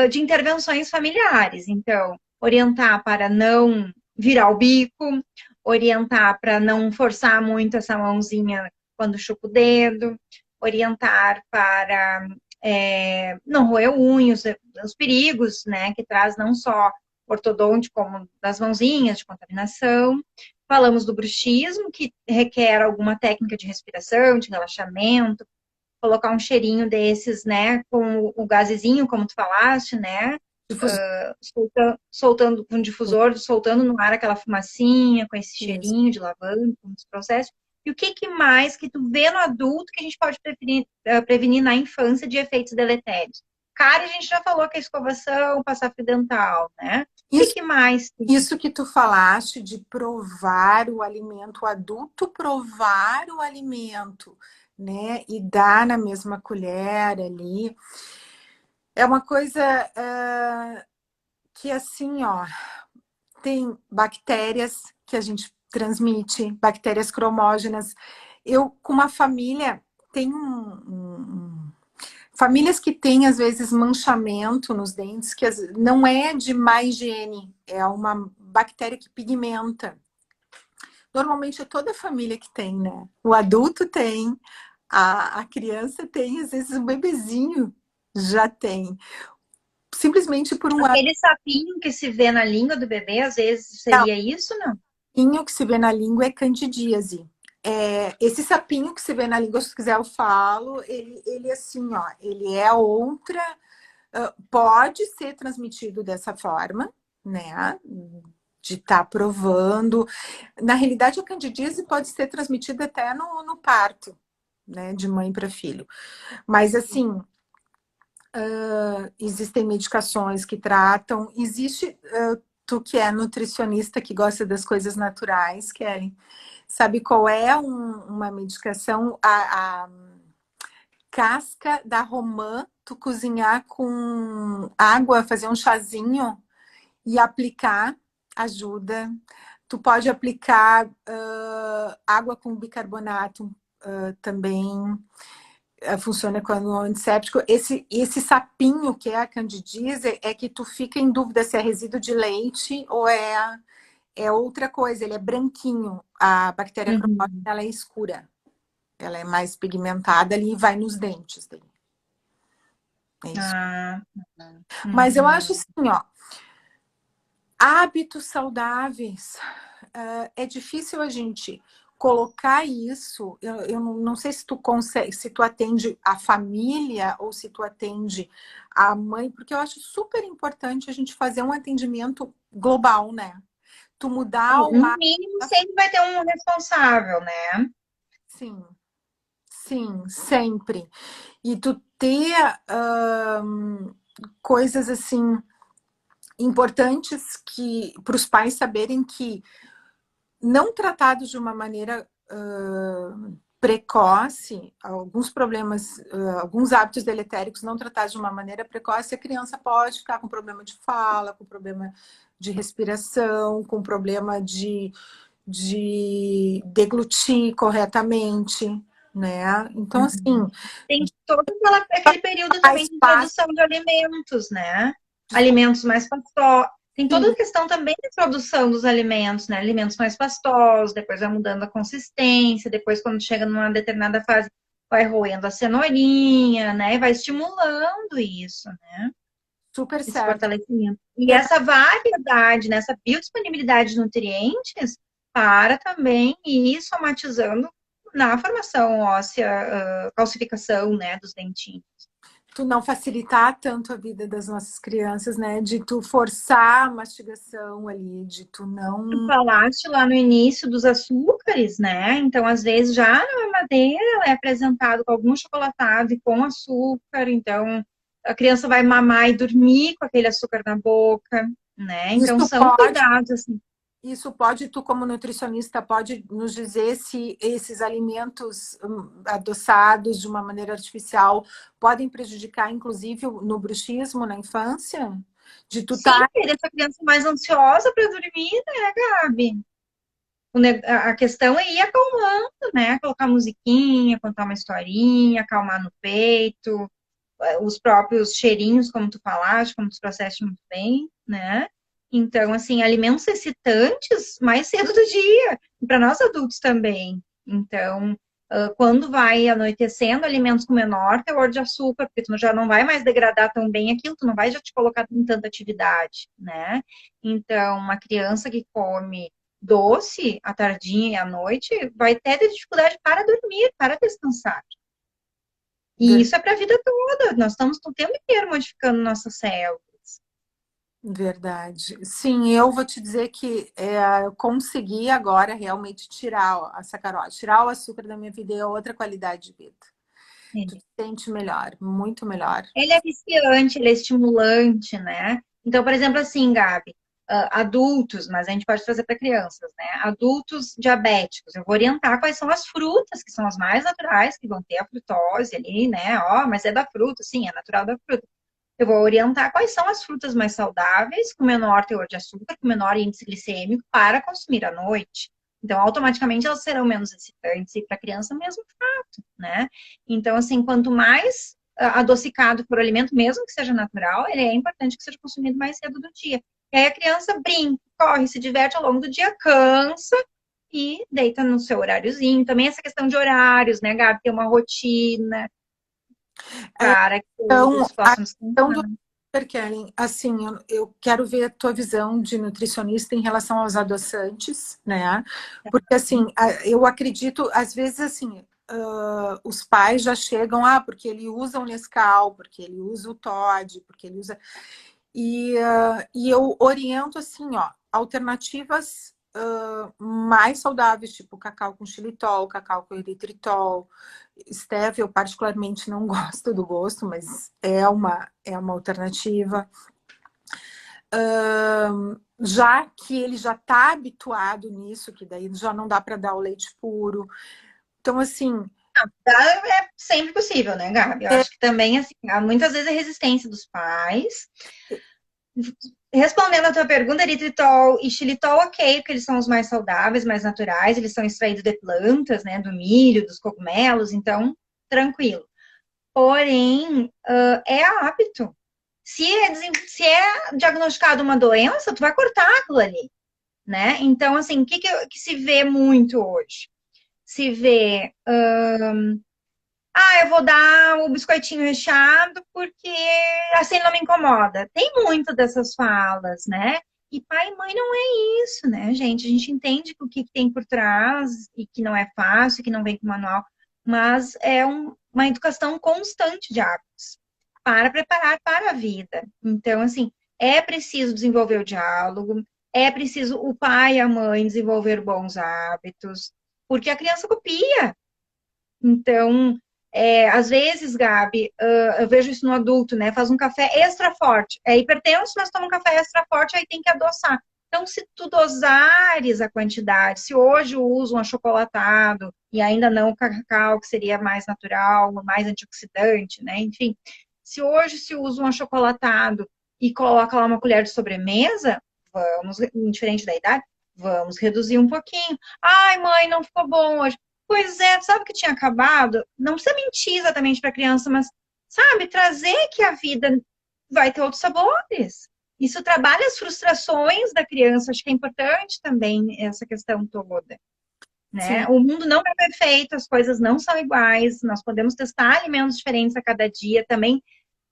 De intervenções familiares. Então, orientar para não virar o bico, orientar para não forçar muito essa mãozinha quando chupa o dedo, orientar para não roer unhas, os perigos, né, que traz não só ortodôntico como das mãozinhas, de contaminação. Falamos do bruxismo, que requer alguma técnica de respiração, de relaxamento, colocar um cheirinho desses, né, com o gazezinho, como tu falaste, né, soltando com um difusor, soltando no ar aquela fumacinha, com esse isso. cheirinho de lavanda, com esse processo. E o que mais que tu vê no adulto que a gente pode prevenir na infância de efeitos deletérios? Cárie, a gente já falou que é escovação, passar fio dental, né? O Isso, que mais? isso que tu falaste de provar o alimento, o adulto provar o alimento, né? E dar na mesma colher ali. É uma coisa que assim, ó, tem bactérias que a gente transmite, bactérias cromógenas. Eu, com uma família, tem famílias que têm, às vezes, manchamento nos dentes, que não é de má higiene, é uma bactéria que pigmenta. Normalmente é toda família que tem, né? O adulto tem, a criança tem, às vezes o bebezinho já tem. Simplesmente por um Aquele sapinho que se vê na língua do bebê, às vezes seria isso, não? sapinho que se vê na língua é candidíase. Esse sapinho que se vê na língua, se quiser eu falo, ele assim, ó, ele é outra, pode ser transmitido dessa forma, né? De estar provando. Na realidade, a candidíase pode ser transmitida até no parto, né? De mãe para filho. Mas assim, existem medicações que tratam, existe. Tu que é nutricionista, que gosta das coisas naturais, Kelly, sabe qual é uma medicação? A casca da romã, tu cozinhar com água, fazer um chazinho e aplicar, ajuda. Tu pode aplicar água com bicarbonato também. Funciona como antisséptico. Esse sapinho que é a candidíase é que tu fica em dúvida se é resíduo de leite ou é outra coisa. Ele é branquinho. A bactéria cromósoma ela é escura. Ela é mais pigmentada ali e vai nos dentes. É isso. Ah, Mas eu acho assim, ó, hábitos saudáveis. É difícil a gente colocar isso. Eu não sei se tu consegue, se tu atende a família ou se tu atende a mãe, porque eu acho super importante a gente fazer um atendimento global, né? Tu mudar o no hábito. mínimo sempre vai ter um responsável, né? Sim, sim, sempre. E tu ter coisas assim importantes que para os pais saberem que não tratados de uma maneira precoce, alguns problemas, alguns hábitos deletéricos não tratados de uma maneira precoce, a criança pode ficar com problema de fala, com problema de respiração, com problema de deglutir corretamente, né? Então, assim, Tem todo aquele período também faz de parte introdução de alimentos, né? alimentos mais pastosos. Tem toda a questão também de produção dos alimentos, né? Alimentos mais pastosos, depois vai mudando a consistência, depois quando chega numa determinada fase, vai roendo a cenourinha, né? E vai estimulando isso, né? Super Esse certo. fortalecimento. E essa variedade, né? Essa biodisponibilidade de nutrientes para também ir somatizando na formação óssea, calcificação, né, dos dentinhos. Tu não facilitar tanto a vida das nossas crianças, né? De tu forçar a mastigação ali, de tu Tu não... falaste lá no início dos açúcares, né? Então, às vezes, já na mamadeira, ela é apresentado com algum chocolatado e com açúcar. Então, a criança vai mamar e dormir com aquele açúcar na boca, né? Então, Isso são pode, cuidados, assim. tu como nutricionista, pode nos dizer se esses alimentos adoçados de uma maneira artificial podem prejudicar, inclusive, no bruxismo na infância? De tu Sim, tá... deixa a criança mais ansiosa para dormir, né, Gabi? A questão é ir acalmando, né? Colocar musiquinha, contar uma historinha, acalmar no peito, os próprios cheirinhos, como tu falaste, como tu trouxeste muito bem, né? Então, assim, alimentos excitantes mais cedo do dia, para nós adultos também. Então, quando vai anoitecendo, alimentos com menor teor de açúcar, porque tu já não vai mais degradar tão bem aquilo, tu não vai já te colocar em tanta atividade, né? Então, uma criança que come doce à tardinha e à noite vai ter dificuldade para dormir, para descansar. E isso é para a vida toda. Nós estamos o tempo inteiro modificando nossas células. Verdade. Sim, eu vou te dizer que eu consegui agora realmente tirar a sacarose, tirar o açúcar da minha vida e é outra qualidade de vida. Tu te sente melhor, muito melhor. Ele é viciante, ele é estimulante, né? Então, por exemplo, assim, Gabi, adultos, mas a gente pode trazer para crianças, né? Adultos diabéticos, eu vou orientar quais são as frutas, que são as mais naturais, que vão ter a frutose ali, né? Ó, mas é da fruta, sim, é natural da fruta. Eu vou orientar quais são as frutas mais saudáveis, com menor teor de açúcar, com menor índice glicêmico, para consumir à noite. Então, automaticamente elas serão menos excitantes, e para a criança, mesmo fato, né? Então, assim, quanto mais adocicado for o alimento, mesmo que seja natural, ele é importante que seja consumido mais cedo do dia. E aí a criança brinca, corre, se diverte ao longo do dia, cansa e deita no seu horáriozinho. Também essa questão de horários, né, Gabi? Ter uma rotina para que Então, eles a possam questão do descansar. açúcar, Kellen, assim, eu quero ver a tua visão de nutricionista em relação aos adoçantes, né? Porque, assim, eu acredito, às vezes, assim, os pais já chegam, porque ele usa o Nescau, porque ele usa o Toddy, porque ele usa... E eu oriento, assim, ó, alternativas mais saudáveis, tipo cacau com xilitol, cacau com eritritol. Stevia, eu particularmente não gosto do gosto, mas é uma alternativa. Já que ele já está habituado nisso, que daí já não dá para dar o leite puro. Então, assim... É sempre possível, né, Gabi? Eu É, acho que também, assim, há muitas vezes a resistência dos pais. Respondendo a tua pergunta, eritritol e xilitol, ok, porque eles são os mais saudáveis, mais naturais, eles são extraídos de plantas, né, do milho, dos cogumelos, então, tranquilo. Porém, é hábito. Se é diagnosticado uma doença, tu vai cortar aquilo ali, né? Então, assim, o que se vê muito hoje? Se vê eu vou dar o biscoitinho recheado porque assim não me incomoda. Tem muito dessas falas, né? E pai e mãe não é isso, né, gente? A gente entende o que tem por trás e que não é fácil, que não vem com manual, mas é uma educação constante de hábitos para preparar para a vida. Então, assim, é preciso desenvolver o diálogo, é preciso o pai e a mãe desenvolver bons hábitos, porque a criança copia. Então, às vezes, Gabi, eu vejo isso no adulto, né? Faz um café extra forte. É hipertenso, mas toma um café extra forte, aí tem que adoçar. Então, se tu dosares a quantidade, se hoje eu uso um achocolatado e ainda não o cacau, que seria mais natural, mais antioxidante, né? Enfim, se hoje se usa um achocolatado e coloca lá uma colher de sobremesa, vamos, indiferente da idade, vamos reduzir um pouquinho. Ai, mãe, não ficou bom hoje. Pois é, sabe que tinha acabado? Não precisa mentir exatamente para a criança, mas, sabe, trazer que a vida vai ter outros sabores. Isso trabalha as frustrações da criança, acho que é importante também essa questão toda, Sim. né? O mundo não é perfeito, as coisas não são iguais, nós podemos testar alimentos diferentes a cada dia, também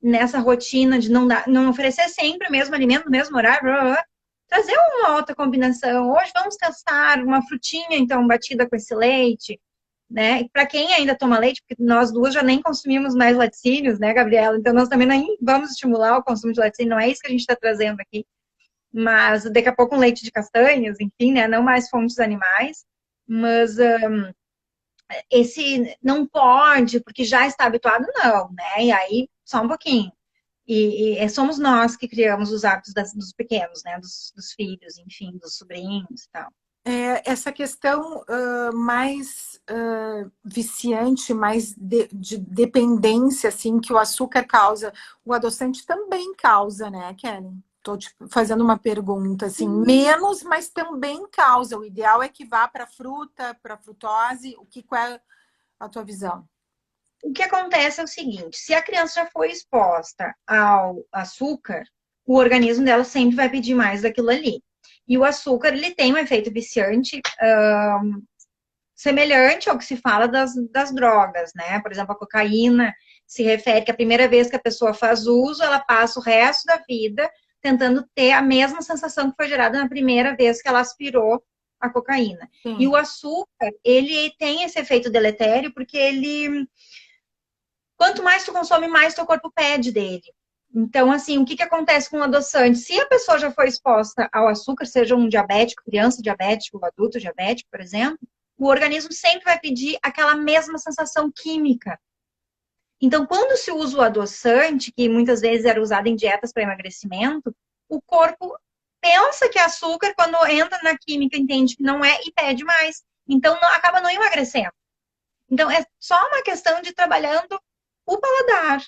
nessa rotina de não oferecer sempre o mesmo alimento no mesmo horário, blá, blá, blá. Trazer uma outra combinação. Hoje vamos testar uma frutinha, então, batida com esse leite, né? Para quem ainda toma leite, porque nós duas já nem consumimos mais laticínios, né, Gabriela? Então, nós também nem vamos estimular o consumo de laticínio, não é isso que a gente está trazendo aqui. Mas daqui a pouco um leite de castanhas, enfim, né? Não mais fontes animais. Mas esse não pode, porque já está habituado, não, né? E aí, só um pouquinho. E somos nós que criamos os hábitos dos pequenos, né? Dos filhos, enfim, dos sobrinhos e tal. Essa questão mais viciante, mais de dependência, assim, que o açúcar causa, o adoçante também causa, né, Kelly? Estou te fazendo uma pergunta, assim, menos, mas também causa. O ideal é que vá para fruta, para frutose. Qual é a tua visão? O que acontece é o seguinte: se a criança já foi exposta ao açúcar, o organismo dela sempre vai pedir mais daquilo ali. E o açúcar, ele tem um efeito viciante semelhante ao que se fala das drogas, né? Por exemplo, a cocaína se refere que a primeira vez que a pessoa faz uso, ela passa o resto da vida tentando ter a mesma sensação que foi gerada na primeira vez que ela aspirou a cocaína. E Sim. o açúcar, ele tem esse efeito deletério porque quanto mais tu consome, mais teu corpo pede dele. Então, assim, o que, que acontece com o adoçante? Se a pessoa já foi exposta ao açúcar, seja um diabético, criança diabético, adulto diabético, por exemplo, o organismo sempre vai pedir aquela mesma sensação química. Então, quando se usa o adoçante, que muitas vezes era usado em dietas para emagrecimento, o corpo pensa que é açúcar, quando entra na química, entende que não é e pede mais. Então, acaba não emagrecendo. Então, é só uma questão de trabalhando o paladar.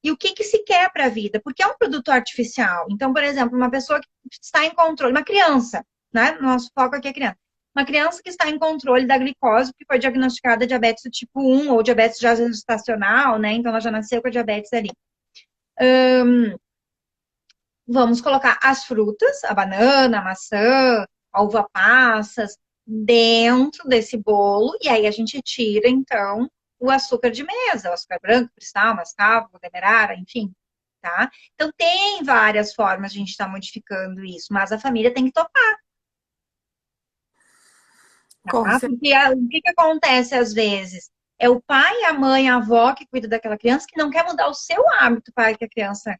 E o que, que se quer para a vida? Porque é um produto artificial. Então, por exemplo, uma pessoa que está em controle, uma criança, né? Nosso foco aqui é criança. Uma criança que está em controle da glicose, que foi diagnosticada diabetes do tipo 1 ou diabetes já gestacional, né? Então, ela já nasceu com a diabetes ali. Vamos colocar as frutas, a banana, a maçã, a uva passas, dentro desse bolo, e aí a gente tira, então, o açúcar de mesa, o açúcar branco, cristal, mascavo, demerara, enfim, tá? Então, tem várias formas de a gente estar modificando isso, mas a família tem que topar, Com tá? Porque o que, que acontece às vezes? É o pai, a mãe, a avó que cuida daquela criança que não quer mudar o seu hábito para que a criança.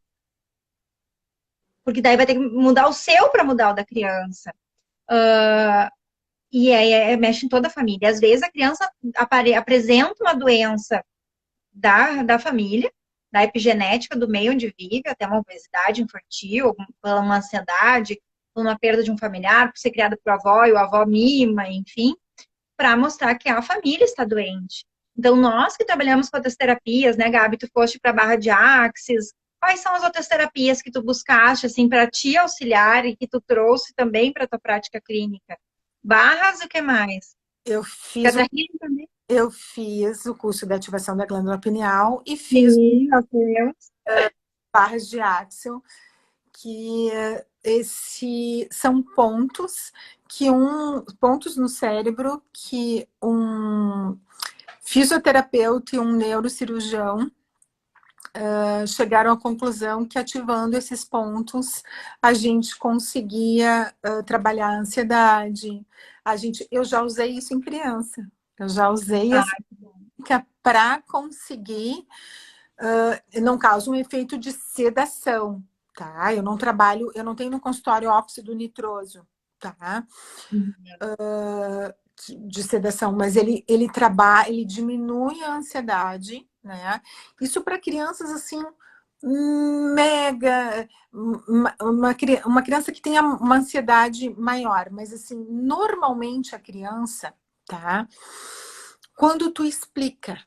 Porque daí vai ter que mudar o seu para mudar o da criança. E aí mexe em toda a família. Às vezes a criança apresenta uma doença da família, da epigenética do meio onde vive, até uma obesidade infantil, uma ansiedade, uma perda de um familiar, por ser criada por avó e o avó mima, enfim, para mostrar que a família está doente. Então, nós que trabalhamos com outras terapias, né, Gabi, tu foste para a barra de Axis, quais são as outras terapias que tu buscaste, assim, para te auxiliar e que tu trouxe também para a tua prática clínica? Barras e o que mais? eu fiz Tetra Healing também? eu fiz o curso de ativação da glândula pineal e fiz Sim, nós temos. barras de Axel, que são pontos no cérebro que um fisioterapeuta e um neurocirurgião chegaram à conclusão que ativando esses pontos a gente conseguia trabalhar a ansiedade. Eu já usei isso em criança. Eu já usei Ah, essa técnica para conseguir não causa um efeito de sedação, tá? Eu não tenho no consultório óxido nitroso, tá? De sedação, mas ele diminui a ansiedade, né? Isso para crianças assim mega uma criança que tenha uma ansiedade maior, mas assim, normalmente a criança, tá? Quando tu explica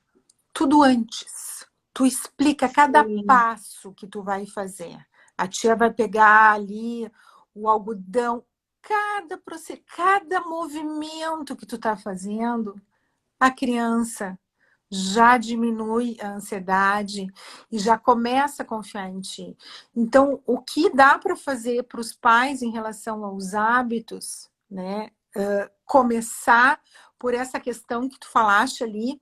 tudo antes, tu explica cada sim. passo que tu vai fazer. A tia vai pegar ali o algodão, cada movimento que tu tá fazendo, a criança já diminui a ansiedade e já começa a confiar em ti. Então, o que dá para fazer para os pais em relação aos hábitos, né? Começar por essa questão que tu falaste ali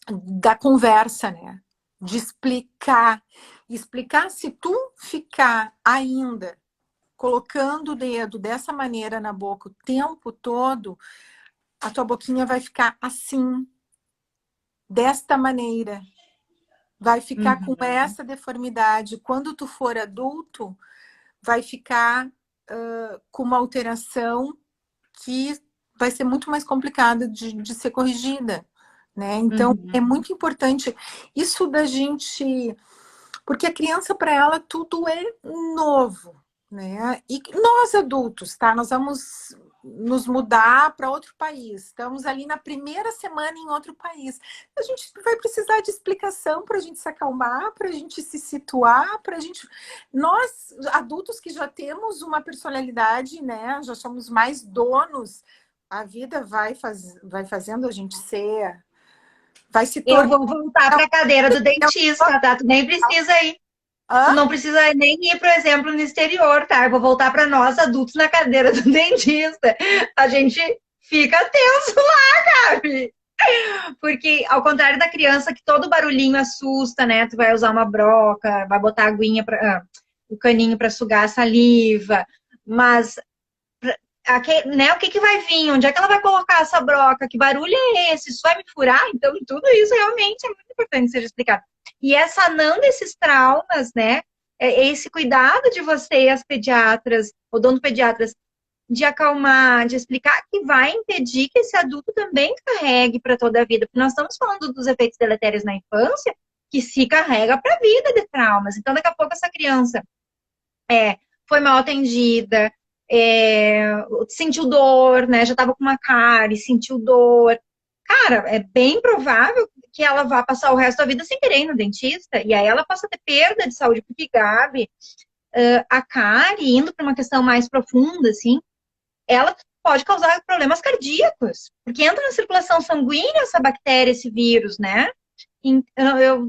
da conversa, né? De explicar. Explicar, se tu ficar ainda colocando o dedo dessa maneira na boca o tempo todo, a tua boquinha vai ficar assim, desta maneira. Vai ficar com Uhum. essa deformidade. Quando tu for adulto, vai ficar com uma alteração que vai ser muito mais complicada de ser corrigida, né? Então, é Uhum. muito importante isso da gente... Porque a criança, para ela, tudo é novo, né? E nós adultos, tá? Nós vamos nos mudar para outro país. Estamos ali na primeira semana em outro país. A gente vai precisar de explicação para a gente se acalmar, para a gente se situar, para a gente... Nós, adultos que já temos uma personalidade, né? Já somos mais donos, a vida vai fazendo a gente ser... Vai se Eu tornando... vou voltar para a cadeira do dentista, tá? Tu nem precisa ir. Tu Hã? não precisa nem ir, por exemplo, no exterior, tá? Eu vou voltar para nós adultos na cadeira do dentista. A gente fica tenso lá, Gabi. Porque, ao contrário da criança, que todo barulhinho assusta, né? Tu vai usar uma broca, vai botar a aguinha o caninho para sugar a saliva, mas né, o que, que vai vir? Onde é que ela vai colocar essa broca? Que barulho é esse? Isso vai me furar? Então, tudo isso realmente é muito importante que seja explicado. E é sanando esses traumas, né? É esse cuidado de vocês, pediatras, odontopediatras, de acalmar, de explicar que vai impedir que esse adulto também carregue para toda a vida. Porque nós estamos falando dos efeitos deletérios na infância, que se carrega para a vida de traumas. Então, daqui a pouco, essa criança foi mal atendida, sentiu dor, né? Já estava com uma cárie, sentiu dor. Cara, é bem provável que ela vá passar o resto da vida sem querer ir no dentista. E aí ela possa ter perda de saúde, porque, Gabi, a cárie, indo para uma questão mais profunda, assim, ela pode causar problemas cardíacos, porque entra na circulação sanguínea essa bactéria, esse vírus, né? Eu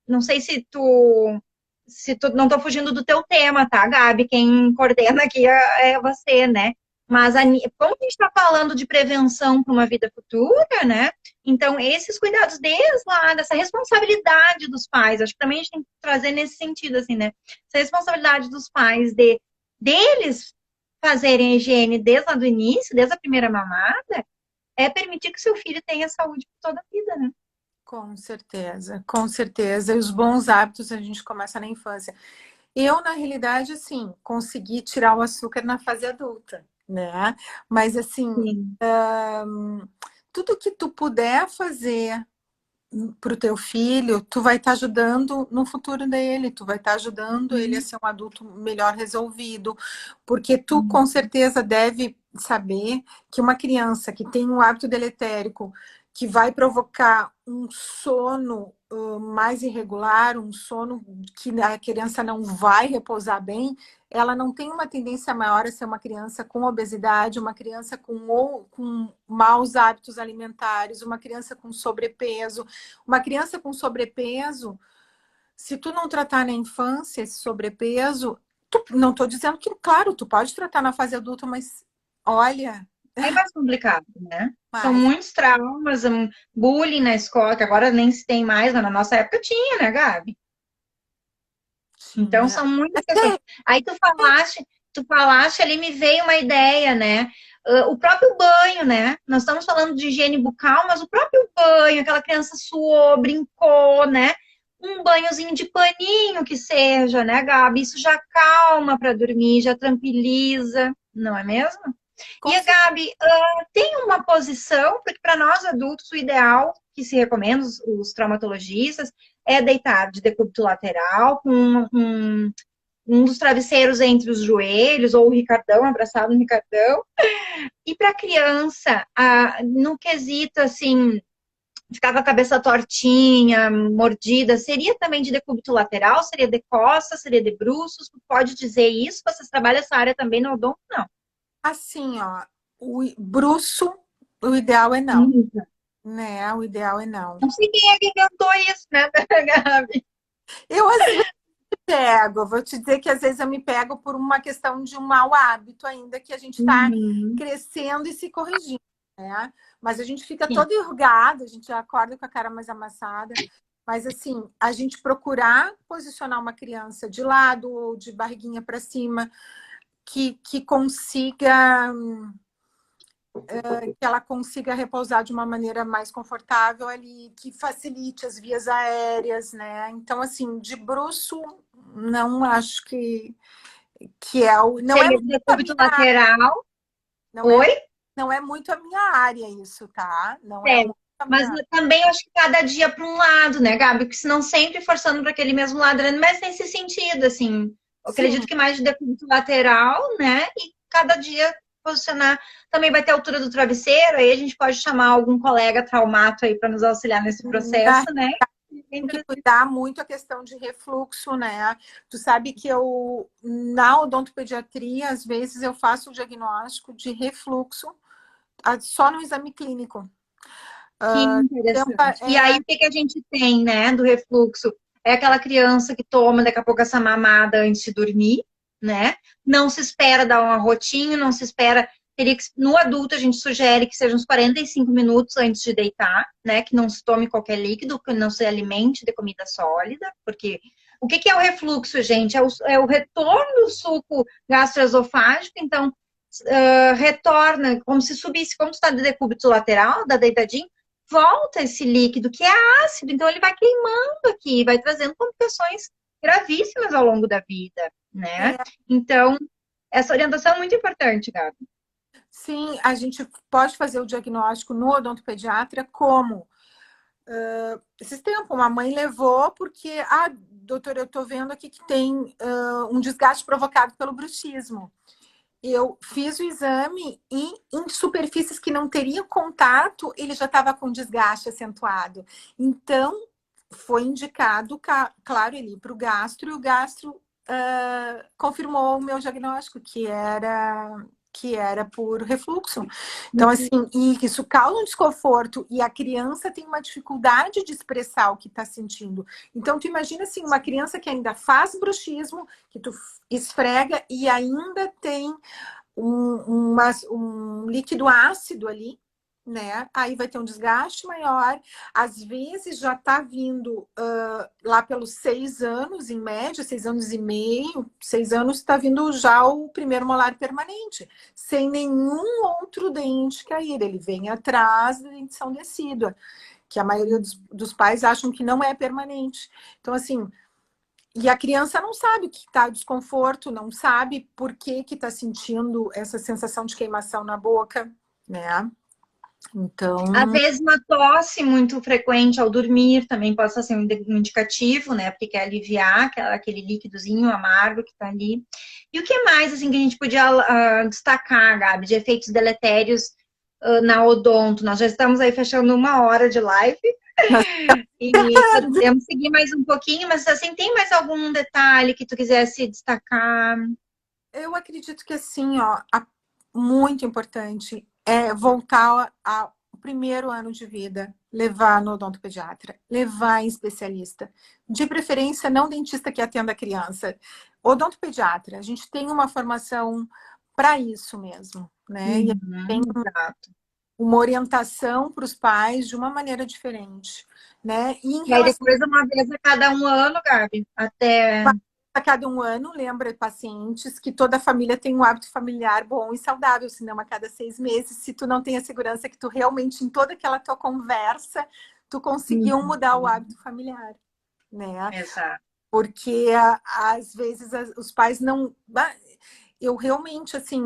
não sei se tu não estou fugindo do teu tema, tá, Gabi? Quem coordena aqui é você, né? Mas como a gente está falando de prevenção para uma vida futura, né? Então, esses cuidados desde lá, dessa responsabilidade dos pais, acho que também a gente tem que trazer nesse sentido, assim, né? Essa responsabilidade dos pais deles fazerem a higiene desde lá do início, desde a primeira mamada, é permitir que seu filho tenha saúde por toda a vida, né? Com certeza, com certeza. E os bons hábitos a gente começa na infância. Eu, na realidade, assim, consegui tirar o açúcar na fase adulta, né? Mas, assim, Sim. tudo que tu puder fazer para o teu filho, tu vai estar ajudando no futuro dele, tu vai estar ajudando ele a Sim. ser um adulto melhor resolvido, porque tu, com certeza, deve saber que uma criança que tem um hábito deletérico que vai provocar um sono mais irregular, um sono que a criança não vai repousar bem, ela não tem uma tendência maior a ser uma criança com obesidade, uma criança com maus hábitos alimentares, uma criança com sobrepeso. Uma criança com sobrepeso, se tu não tratar na infância esse sobrepeso, não estou dizendo que, claro, tu pode tratar na fase adulta, mas olha, É mais complicado, né? São mais. muitos traumas, bullying na escola, que agora nem se tem mais, mas na nossa época tinha, né, Gabi? Então Tinha. são muitas questões. Até, Aí tu falaste ali, me veio uma ideia, né? O próprio banho, né? Nós estamos falando de higiene bucal, mas o próprio banho, aquela criança suou, brincou, né? Um banhozinho de paninho que seja, né, Gabi? Isso já calma para dormir, já tranquiliza, não é mesmo? E com a certeza. Gabi, tem uma posição, porque para nós adultos o ideal que se recomenda, os traumatologistas, é deitar de decúbito lateral, com um dos travesseiros entre os joelhos, ou o Ricardão, abraçado no Ricardão. E para criança, no quesito, assim, ficar com a cabeça tortinha, mordida, seria também de decúbito lateral? Seria de costas? Seria de bruços? Tu pode dizer isso? Vocês trabalham essa área também no odonto? Não. Assim, ó, o bruço, o ideal é não. Nunca. Né? O ideal é não. Não sei quem é que inventou isso, né, Gabi? Eu, às vezes, pego. Vou te dizer que, às vezes, eu me pego por uma questão de um mau hábito ainda que a gente está Uhum. crescendo e se corrigindo, né? Mas a gente fica Sim. todo enrugado, a gente já acorda com a cara mais amassada. Mas, assim, a gente procurar posicionar uma criança de lado ou de barriguinha para cima, que consiga, que ela consiga repousar de uma maneira mais confortável ali, que facilite as vias aéreas, né? Então, assim, de bruço, não acho que é o, não é Seria muito de a decúbito minha, lateral. não é, Oi? não é muito a minha área isso, tá? Não é É. muito a Mas minha. também eu acho que cada dia para um lado, né, Gabi? Porque senão sempre forçando para aquele mesmo lado, né? Mas nesse sentido, assim, eu Sim, acredito que mais de decúbito lateral, né? E cada dia posicionar. Também vai ter a altura do travesseiro, aí a gente pode chamar algum colega traumato aí para nos auxiliar nesse na processo, né? tem que cuidar muito a questão de refluxo, né? Tu sabe que eu, na odontopediatria, às vezes eu faço o diagnóstico de refluxo só no exame clínico. Que interessante. E aí, É, o que que a gente tem, né, do refluxo? É aquela criança que toma daqui a pouco essa mamada antes de dormir, né? Não se espera dar um arrotinho, não se espera. Teria que, no adulto, a gente sugere que seja uns 45 minutos antes de deitar, né? Que não se tome qualquer líquido, que não se alimente de comida sólida, porque o que que é o refluxo, gente? É o retorno do suco gastroesofágico, então retorna como se subisse, como está de decúbito lateral, da deitadinha, volta esse líquido que é ácido, então ele vai queimando aqui, vai trazendo complicações gravíssimas ao longo da vida, né? é, Então, essa orientação é muito importante, Gabi. sim, a gente pode fazer o diagnóstico no odontopediatra como esses tempos, uma mãe levou porque, doutor, eu estou vendo aqui que tem um desgaste provocado pelo bruxismo. Eu fiz o exame e em superfícies que não teriam contato, ele já estava com desgaste acentuado. Então, foi indicado, claro, ele para o gastro, e o gastro confirmou o meu diagnóstico, que era por refluxo. Então, assim, e isso causa um desconforto e a criança tem uma dificuldade de expressar o que está sentindo. Então, tu imagina assim, uma criança que ainda faz bruxismo, que tu esfrega e ainda tem um líquido ácido ali, né? Aí vai ter um desgaste maior. Às vezes já está vindo lá pelos 6 anos, em média, 6 anos e meio, 6 anos está vindo já o primeiro molar permanente, sem nenhum outro dente cair. Ele vem atrás da dentição decídua, que a maioria dos pais acham que não é permanente. Então, assim, e a criança não sabe o que está desconforto, não sabe por que está sentindo essa sensação de queimação na boca, né? Então, Às vezes, uma tosse muito frequente ao dormir também pode ser um indicativo, né? Porque quer aliviar aquele líquidozinho amargo que está ali. E o que mais, assim, que a gente podia destacar, Gabi, de efeitos deletérios na odonto? Nós já estamos aí fechando 1 hora de live nós- e podemos seguir mais um pouquinho, mas, assim, tem mais algum detalhe que tu quisesse destacar? eu acredito que assim, ó, muito importante é voltar ao primeiro ano de vida, levar no odontopediatra, levar em especialista. De preferência, não dentista que atenda a criança. Odontopediatra, a gente tem uma formação para isso mesmo, né? E a gente tem Uhum, exato. uma orientação para os pais de uma maneira diferente, né? E em E aí relação depois, uma vez a cada 1 ano, Gabi, até. a cada 1 ano, lembra pacientes que toda família tem um hábito familiar bom e saudável, senão a cada 6 meses, se tu não tem a segurança que tu realmente, em toda aquela tua conversa, tu conseguiu Uhum, mudar o hábito familiar, né? exato. Porque às vezes os pais não. Eu realmente, assim,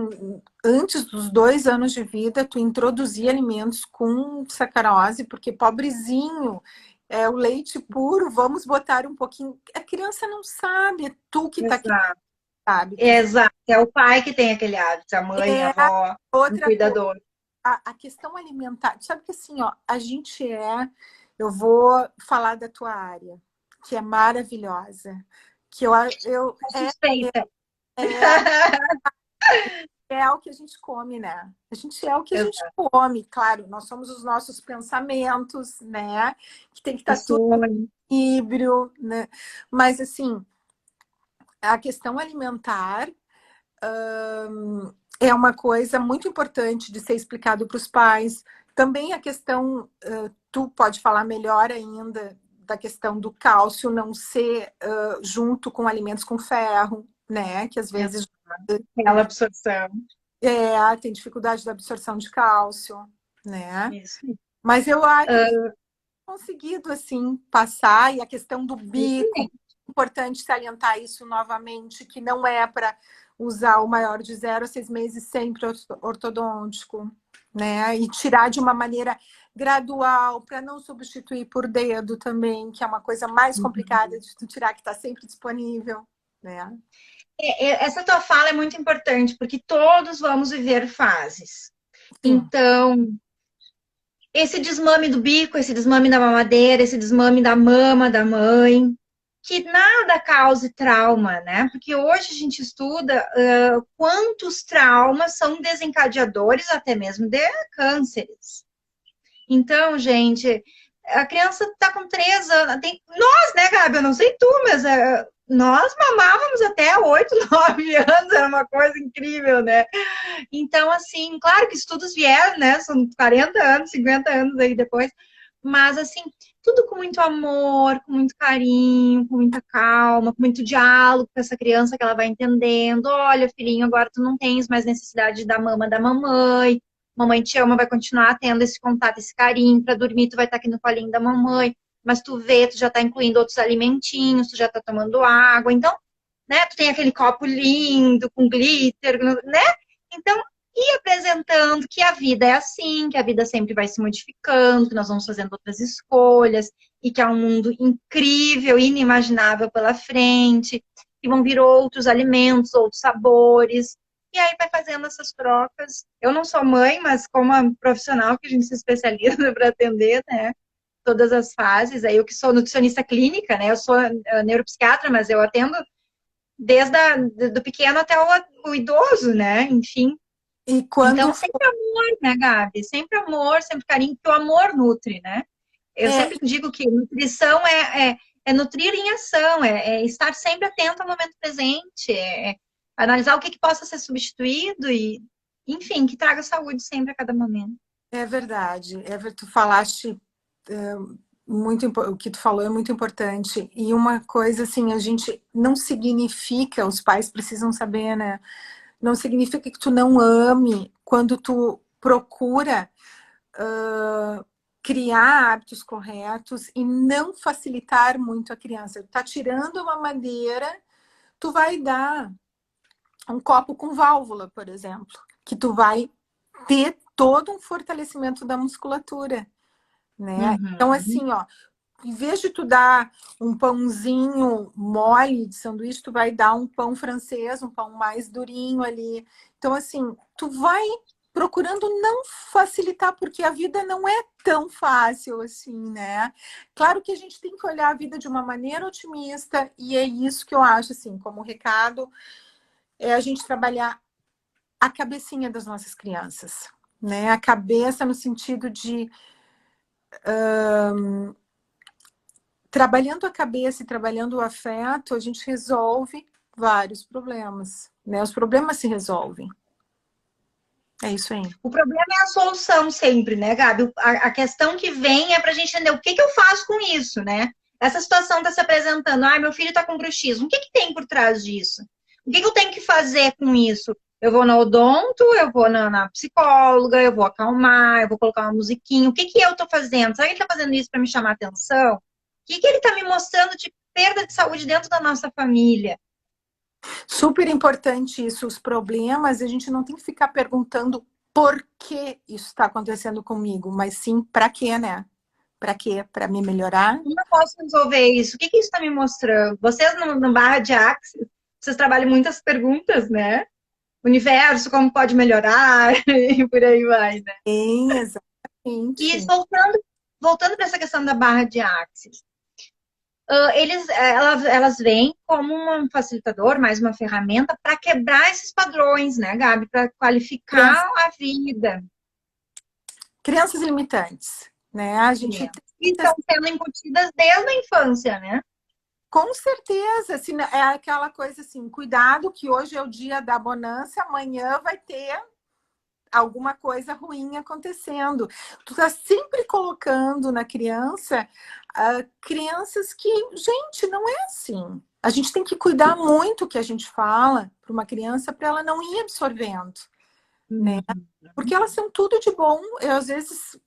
antes dos 2 anos de vida, tu introduzir alimentos com sacarose, porque pobrezinho, é o leite puro, vamos botar um pouquinho. A criança não sabe, é tu que tá aqui, Exato. sabe? Tu Exato. É o pai que tem aquele hábito, a mãe, a é avó, o outra coisa. cuidador. A questão alimentar, sabe que assim, ó, a gente eu vou falar da tua área, que é maravilhosa, que eu Suspeita. é é o que a gente come, né? A gente é o que a gente Exato. come, claro, nós somos os nossos pensamentos, né? Que tem que estar tudo Ações. em equilíbrio, né? Mas, assim, a questão alimentar é uma coisa muito importante de ser explicado para os pais. Também a questão, tu pode falar melhor ainda, da questão do cálcio não ser junto com alimentos com ferro, né? Que às vezes Aquela absorção. tem dificuldade da absorção de cálcio, né? Isso. Mas eu acho que conseguido assim passar, e a questão do bico, Excelente. é importante salientar isso novamente, que não é para usar o maior de 0 a 6 meses sempre ortodôntico, né? E tirar de uma maneira gradual, para não substituir por dedo também, que é uma coisa mais complicada de tu tirar, que está sempre disponível, né? Essa tua fala é muito importante, porque todos vamos viver fases. Sim. Então, esse desmame do bico, esse desmame da mamadeira, esse desmame da mama da mãe, que nada cause trauma, né? Porque hoje a gente estuda quantos traumas são desencadeadores até mesmo de cânceres. Então, gente, a criança está com 3 anos. Nós, né, Gabi? Eu não sei tu, mas nós mamávamos até 8, 9 anos, era uma coisa incrível, né? Então, assim, claro que estudos vieram, né? São 40 anos, 50 anos aí depois. Mas, assim, tudo com muito amor, com muito carinho, com muita calma, com muito diálogo com essa criança que ela vai entendendo. Olha, filhinho, agora tu não tens mais necessidade da mama da mamãe. Mamãe te ama, vai continuar tendo esse contato, esse carinho. Para dormir, tu vai estar aqui no colinho da mamãe. Mas tu vê, tu já tá incluindo outros alimentinhos, tu já tá tomando água. Então, né, tu tem aquele copo lindo, com glitter, né? Então, ir apresentando que a vida é assim, que a vida sempre vai se modificando, que nós vamos fazendo outras escolhas, e que há um mundo incrível, inimaginável pela frente, que vão vir outros alimentos, outros sabores, e aí vai fazendo essas trocas. Eu não sou mãe, mas como a profissional que a gente se especializa para atender, né, todas as fases, aí eu que sou nutricionista clínica, né, eu sou neuropsiquiatra, mas eu atendo desde do pequeno até o idoso, né, enfim. E quando Então, sempre amor, né, Gabi? Sempre amor, sempre carinho, porque o amor nutre, né? Eu é, sempre digo que nutrição é nutrir em ação, é estar sempre atento ao momento presente, analisar o que possa ser substituído e, enfim, que traga saúde sempre a cada momento. é verdade. Tu falaste o que tu falou é muito importante. E uma coisa assim, a gente não significa, os pais precisam saber, né? Não significa que tu não ame quando tu procura criar hábitos corretos e não facilitar muito a criança. Tu tá tirando uma madeira, tu vai dar um copo com válvula, por exemplo, que tu vai ter todo um fortalecimento da musculatura, né? Então, Uhum. assim, ó, em vez de tu dar um pãozinho mole de sanduíche, tu vai dar um pão francês, um pão mais durinho ali. Então, assim, tu vai procurando não facilitar, porque a vida não é tão fácil assim, né? Claro que a gente tem que olhar a vida de uma maneira otimista, e é isso que eu acho, assim, como recado, é a gente trabalhar a cabecinha das nossas crianças, né? A cabeça no sentido de trabalhando a cabeça e trabalhando o afeto, a gente resolve vários problemas, né? Os problemas se resolvem. É isso aí. O problema é a solução sempre, né, Gabi? A questão que vem é para a gente entender o que eu faço com isso, né? Essa situação está se apresentando. Ai, meu filho está com bruxismo. O que tem por trás disso? O que eu tenho que fazer com isso? Eu vou na odonto, eu vou na psicóloga, eu vou acalmar, eu vou colocar uma musiquinha. O que eu estou fazendo? Será que ele está fazendo isso para me chamar atenção? O que ele está me mostrando de perda de saúde dentro da nossa família? Super importante isso, os problemas, a gente não tem que ficar perguntando por que isso está acontecendo comigo, mas sim para quê, né? Para quê? Para me melhorar? Como eu posso resolver isso? O que isso está me mostrando? Vocês no Barra de Axis, vocês trabalham muitas perguntas, né? Universo, como pode melhorar, e por aí vai, né? Sim, E exatamente. voltando para essa questão da Barra de Axis, elas vêm como um facilitador, mais uma ferramenta para quebrar esses padrões, né, Gabi? Para qualificar a vida. Crianças limitantes, né? A gente Que estão sendo incutidas desde a infância, né? Com certeza, assim, é aquela coisa assim, cuidado que hoje é o dia da bonança, amanhã vai ter alguma coisa ruim acontecendo. Tu tá sempre colocando na criança crianças que, gente, não é assim. A gente tem que cuidar muito o que a gente fala para uma criança para ela não ir absorvendo, né? Porque elas são tudo de bom. Eu, às vezes.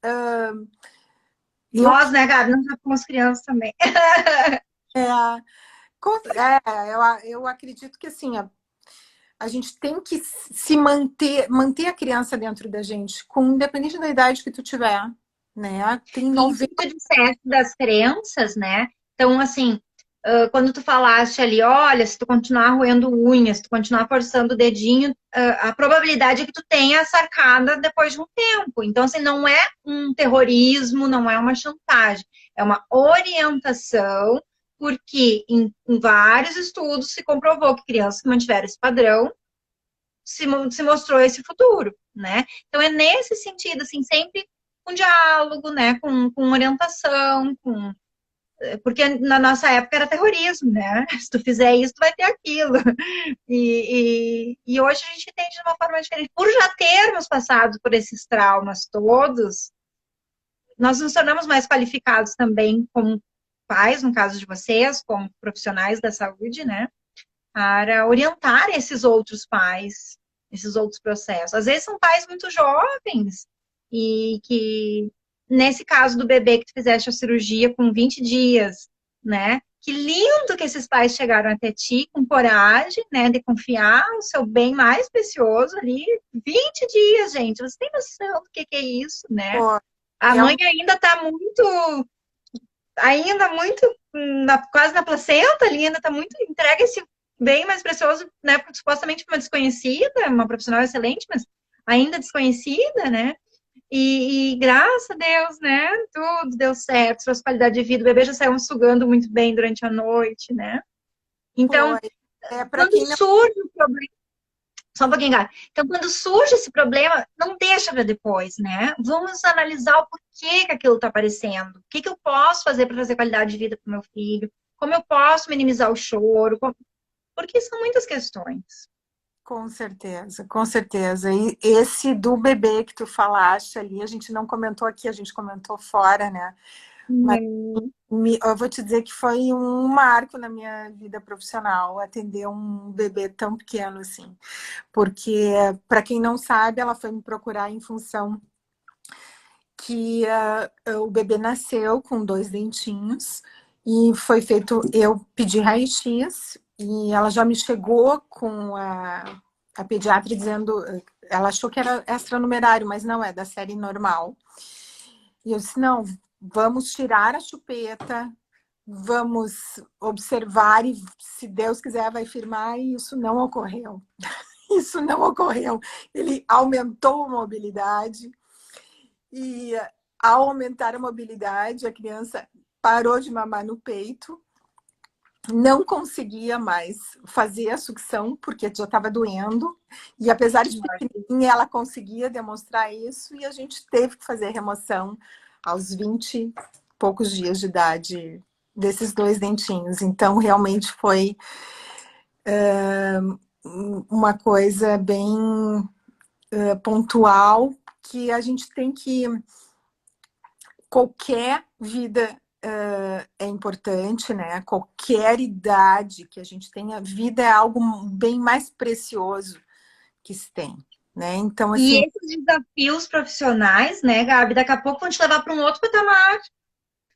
Nós, né, Gabi? Nós já fomos crianças também. Eu acredito que assim, a gente tem que se manter a criança dentro da gente, independente da idade que tu tiver, né? Tem 90... Isso que tu disseste das crenças, né? Então, assim, quando tu falaste ali, olha, se tu continuar roendo unhas, se tu continuar forçando o dedinho, a probabilidade é que tu tenha essa arcada depois de um tempo. Então, assim, não é um terrorismo, não é uma chantagem, é uma orientação, porque em vários estudos se comprovou que crianças que mantiveram esse padrão se mostrou esse futuro, né? Então, é nesse sentido, assim, sempre com diálogo, né? Com orientação, porque na nossa época era terrorismo, né? Se tu fizer isso, tu vai ter aquilo. E hoje a gente entende de uma forma diferente. Por já termos passado por esses traumas todos, nós nos tornamos mais qualificados também como pais, no caso de vocês, como profissionais da saúde, né? Para orientar esses outros pais, esses outros processos. Às vezes são pais muito jovens e que, nesse caso do bebê que tu fizeste a cirurgia com 20 dias, né? Que lindo que esses pais chegaram até ti com coragem, né? De confiar o seu bem mais precioso ali. 20 dias, gente. Você tem noção do que é isso, né? Pô, A mãe ainda está quase na placenta ali, ainda está muito entrega esse bem mais precioso, né? Porque supostamente uma desconhecida, uma profissional excelente, mas ainda desconhecida, né? E graças a Deus, né? Tudo deu certo, sua qualidade de vida, o bebê já saiu sugando muito bem durante a noite, né? Então, para quem não... surge o problema. Só um pouquinho, Gabi. Então, quando surge esse problema, não deixa para depois, né? Vamos analisar o porquê que aquilo está aparecendo. O que eu posso fazer para trazer qualidade de vida para o meu filho? Como eu posso minimizar o choro? Porque são muitas questões. Com certeza, com certeza. E esse do bebê que tu falaste ali, a gente não comentou aqui, a gente comentou fora, né? Mas eu vou te dizer que foi um marco na minha vida profissional atender um bebê tão pequeno assim. Porque, para quem não sabe, ela foi me procurar em função que o bebê nasceu com 2 dentinhos e foi feito, eu pedi raio-x e ela já me chegou com a pediatra dizendo, ela achou que era extranumerário, mas não, é da série normal. E eu disse, não, vamos tirar a chupeta, vamos observar e, se Deus quiser, vai firmar, e isso não ocorreu. Isso não ocorreu. Ele aumentou a mobilidade e, ao aumentar a mobilidade, a criança parou de mamar no peito, não conseguia mais fazer a sucção porque já estava doendo, e apesar de pequenininha, ela conseguia demonstrar isso, e a gente teve que fazer a remoção aos 20 e poucos dias de idade desses 2 dentinhos. Então, realmente foi uma coisa bem pontual, que a gente tem que... Qualquer vida é importante, né? Qualquer idade que a gente tenha, a vida é algo bem mais precioso que se tem, né? Então, assim... E esses desafios profissionais, né, Gabi, daqui a pouco vão te levar para um outro patamar.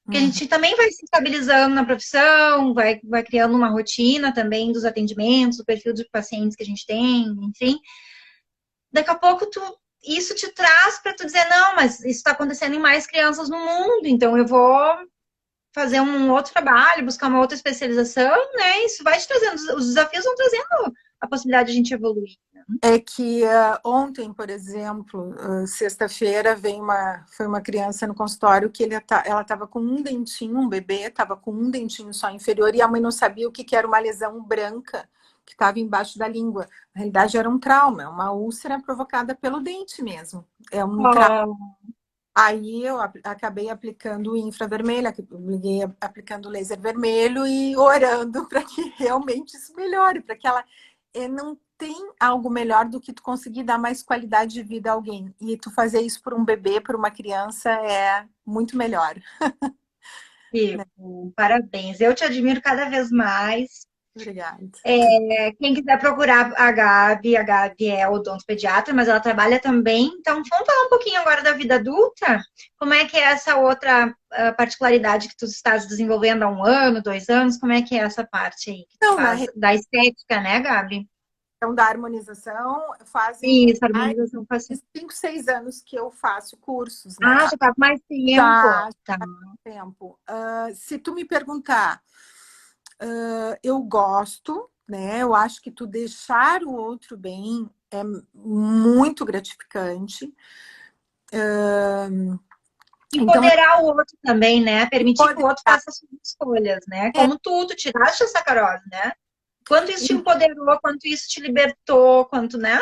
Porque a gente também vai se estabilizando na profissão, vai criando uma rotina também dos atendimentos, do perfil de pacientes que a gente tem, enfim. Daqui a pouco isso te traz para tu dizer, não, mas isso está acontecendo em mais crianças no mundo, então eu vou fazer um outro trabalho, buscar uma outra especialização, né? Isso vai te trazendo, os desafios vão trazendo a possibilidade de a gente evoluir. é que ontem, por exemplo, sexta-feira, foi uma criança no consultório que ela estava com um dentinho, um bebê, estava com um dentinho só inferior, e a mãe não sabia o que, que era uma lesão branca que estava embaixo da língua. Na realidade, era um trauma, uma úlcera provocada pelo dente mesmo. É um trauma. Oh, Aí eu acabei aplicando o infravermelho, aplicando o laser vermelho e orando para que realmente isso melhore, para que ela não tem algo melhor do que tu conseguir dar mais qualidade de vida a alguém. E tu fazer isso por um bebê, por uma criança, é muito melhor. Né? Ivo, parabéns. Eu te admiro cada vez mais. Obrigada. Quem quiser procurar a Gabi é odontopediatra, mas ela trabalha também. Então, vamos falar um pouquinho agora da vida adulta? Como é que é essa outra particularidade que tu estás desenvolvendo há um ano, 2 anos? Como é que é essa parte aí que tu Então, na faz da estética, né, Gabi? região da harmonização, fazem Isso, mais harmonização facial. de 5, 6 anos que eu faço cursos, né? Ah, já faz mais tempo. Já, Tá. já faz tempo. Se tu me perguntar, eu gosto, né? Eu acho que tu deixar o outro bem é muito gratificante. Então, Empoderar o outro também, né? Permitir que o poder, outro faça as suas escolhas, né? Como tu tiraste essa Carose, né? Quanto isso te empoderou, quanto isso te libertou, quanto, né?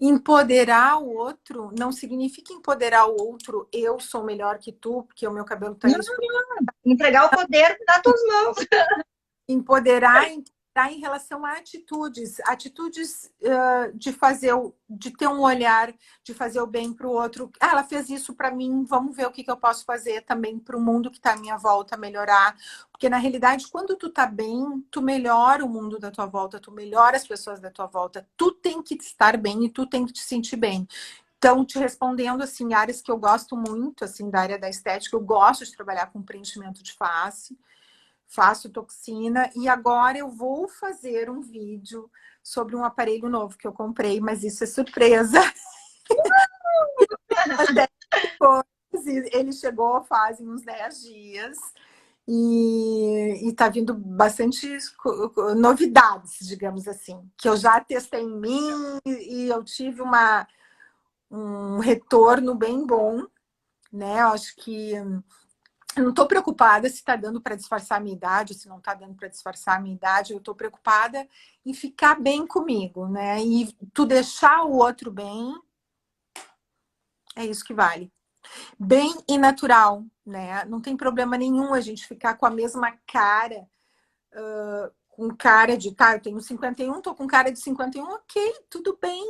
empoderar o outro não significa empoderar o outro, eu sou melhor que tu, porque o meu cabelo tá Não, isso. entregar o poder nas tuas mãos. Empoderar em relação a atitudes de ter um olhar, de fazer o bem para o outro. Ah, ela fez isso para mim, vamos ver o que eu posso fazer também para o mundo que está à minha volta melhorar. Porque na realidade, quando tu tá bem, tu melhora o mundo da tua volta, tu melhora as pessoas da tua volta. Tu tem que estar bem e tu tem que te sentir bem. Então, te respondendo, assim, áreas que eu gosto muito, assim, da área da estética, eu gosto de trabalhar com preenchimento de face, faço toxina e agora eu vou fazer um vídeo sobre um aparelho novo que eu comprei, mas isso é surpresa. Ele chegou fazem uns 10 dias e tá vindo bastante novidades, digamos assim, que eu já testei em mim e eu tive um retorno bem bom, né? Eu acho que eu não estou preocupada se está dando para disfarçar a minha idade, se não está dando para disfarçar a minha idade. Eu estou preocupada em ficar bem comigo, né? E tu deixar o outro bem, é isso que vale. Bem e natural, né? Não tem problema nenhum a gente ficar com a mesma cara, com cara de, tá, eu tenho 51, tô com cara de 51, ok, tudo bem.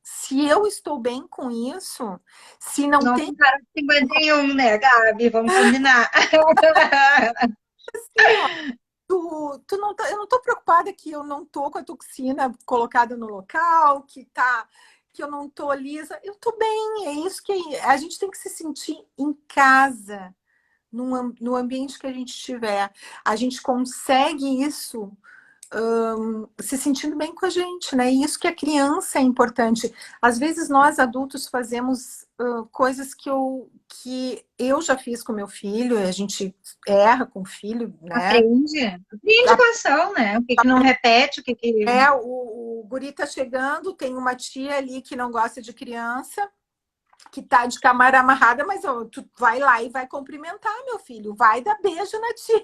Se eu estou bem com isso, se não Não tem com cara de 51, né, Gabi? Vamos combinar. assim, ó, tu não tá, eu não tô preocupada que eu não tô com a toxina colocada no local, que eu não tô lisa. Eu tô bem, é isso que a gente tem que se sentir em casa, no ambiente que a gente estiver. A gente consegue isso se sentindo bem com a gente, né? E isso que a criança é importante. Às vezes nós adultos fazemos coisas que eu já fiz com meu filho, a gente erra com o filho, né? Aprende. Aprende com a ação, né? O que que não repete, o que que... O guri tá chegando, tem uma tia ali que não gosta de criança, que tá de câmera amarrada, mas tu vai lá e vai cumprimentar, meu filho, vai dar beijo na tia.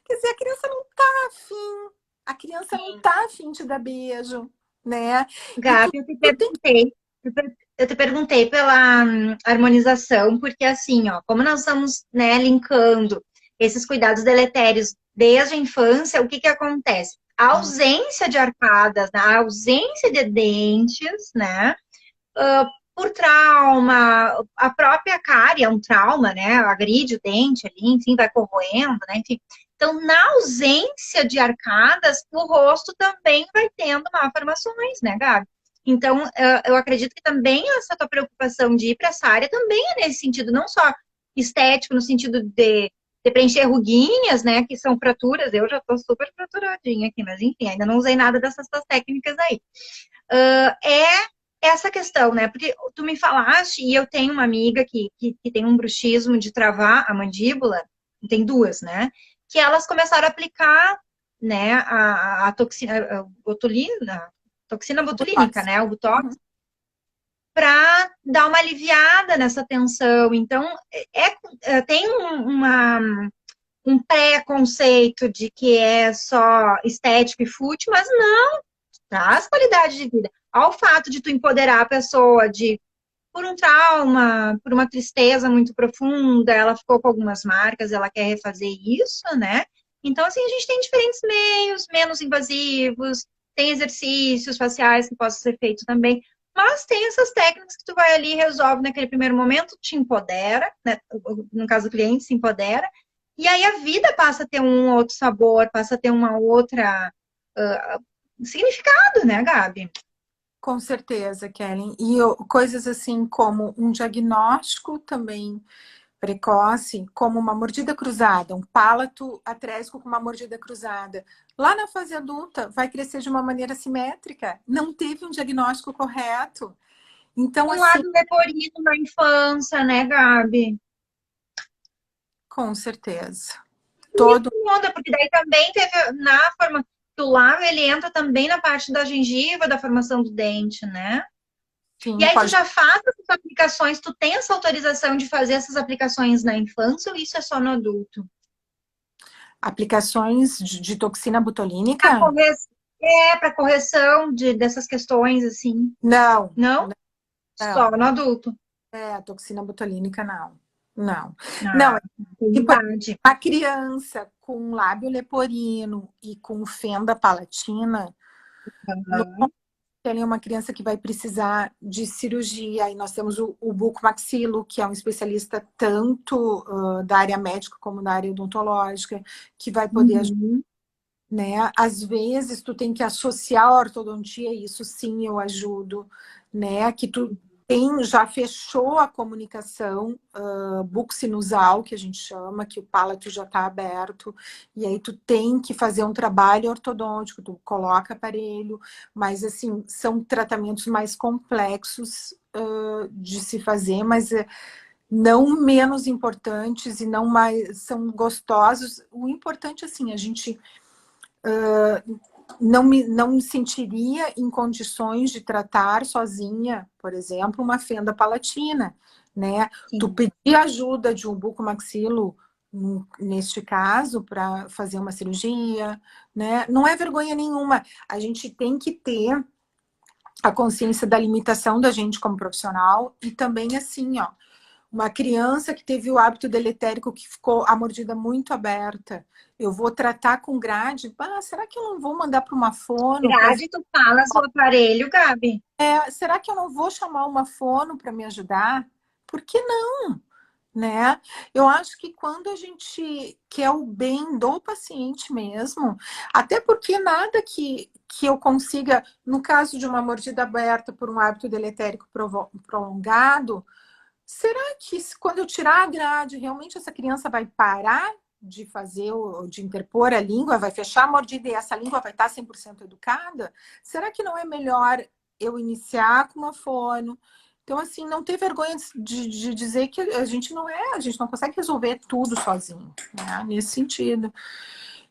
Quer dizer, a criança não tá afim, a criança não tá afim de dar beijo, né? E Gabi, eu te perguntei pela harmonização, porque assim, ó, como nós estamos, né, linkando esses cuidados deletérios desde a infância, o que que acontece? A ausência de arcadas, né, a ausência de dentes, né, por trauma, a própria cárie é um trauma, né, agride o dente ali, enfim, vai corroendo, né, enfim. Então, na ausência de arcadas, o rosto também vai tendo malformações, né, Gabi? Então, eu acredito que também essa tua preocupação de ir para essa área também é nesse sentido, não só estético, no sentido de preencher ruguinhas, né, que são fraturas. Eu já tô super fraturadinha aqui, mas enfim, ainda não usei nada dessas tuas técnicas aí. É essa questão, né, porque tu me falaste, e eu tenho uma amiga que tem um bruxismo de travar a mandíbula, tem duas, né, que elas começaram a aplicar, né, a toxina, a botulina, toxina botulínica, Botox. né? O Uhum. Botox, para dar uma aliviada nessa tensão. Então, tem um pré-conceito de que é só estético e fútil, mas não, traz qualidade de vida. Ao fato de tu empoderar a pessoa de por um trauma, por uma tristeza muito profunda, ela ficou com algumas marcas, ela quer refazer isso, né? Então, assim, a gente tem diferentes meios, menos invasivos, tem exercícios faciais que possam ser feitos também, mas tem essas técnicas que tu vai ali e resolve naquele primeiro momento, te empodera, né? No caso do cliente, se empodera, e aí a vida passa a ter um outro sabor, passa a ter uma outra significado, né, Gabi? Com certeza, Kellen. E coisas assim como um diagnóstico também precoce, como uma mordida cruzada, um palato atrésico com uma mordida cruzada. Lá na fase adulta, vai crescer de uma maneira simétrica. Não teve um diagnóstico correto. Então, Um assim, lado leporino na infância, né, Gabi? com certeza. Me Todo. incomoda, porque daí também teve na forma do lábio, ele entra também na parte da gengiva, da formação do dente, né? E Sim, aí tu pode. já faz essas aplicações, tu tem essa autorização de fazer essas aplicações na infância ou isso é só no adulto? Aplicações de toxina Pra botulínica? corre... para correção dessas questões, assim. Não, Não? Só não. no adulto. A toxina botulínica, não. Não. Não, Ah, é tem tipo, idade. a criança com lábio leporino e com fenda palatina, no Uhum. tem uma criança que vai precisar de cirurgia, e nós temos o bucomaxilo, que é um especialista tanto da área médica como da área odontológica, que vai poder ajudar, Uhum. né? Às vezes tu tem que associar a ortodontia, isso sim eu ajudo, né? Que tu já fechou a comunicação bucosinusal, que a gente chama, que o palato já está aberto, e aí tu tem que fazer um trabalho ortodôntico, tu coloca aparelho, mas assim, são tratamentos mais complexos de se fazer, mas não menos importantes e não mais são gostosos. O importante, assim, a gente não me sentiria em condições de tratar sozinha, por exemplo, uma fenda palatina, né? Tu Sim. pedir ajuda de um bucomaxilo, neste caso, para fazer uma cirurgia, né? Não é vergonha nenhuma. A gente tem que ter a consciência da limitação da gente como profissional e também assim, ó, uma criança que teve o hábito deletérico que ficou a mordida muito aberta. Eu vou tratar com grade. Será que eu não vou mandar para uma fono para ver? Grade, tu falas o aparelho, Gabi. Será que eu não vou chamar uma fono para me ajudar? Por que não? Né? Eu acho que quando a gente quer o bem do paciente mesmo, até porque nada que eu consiga, no caso de uma mordida aberta por um hábito deletérico prolongado, será que quando eu tirar a grade, realmente essa criança vai parar de fazer, de interpor a língua, vai fechar a mordida e essa língua vai estar 100% educada? Será que não é melhor eu iniciar com uma fono? Então, assim, não ter vergonha de dizer que a gente não consegue resolver tudo sozinho, né? Nesse sentido.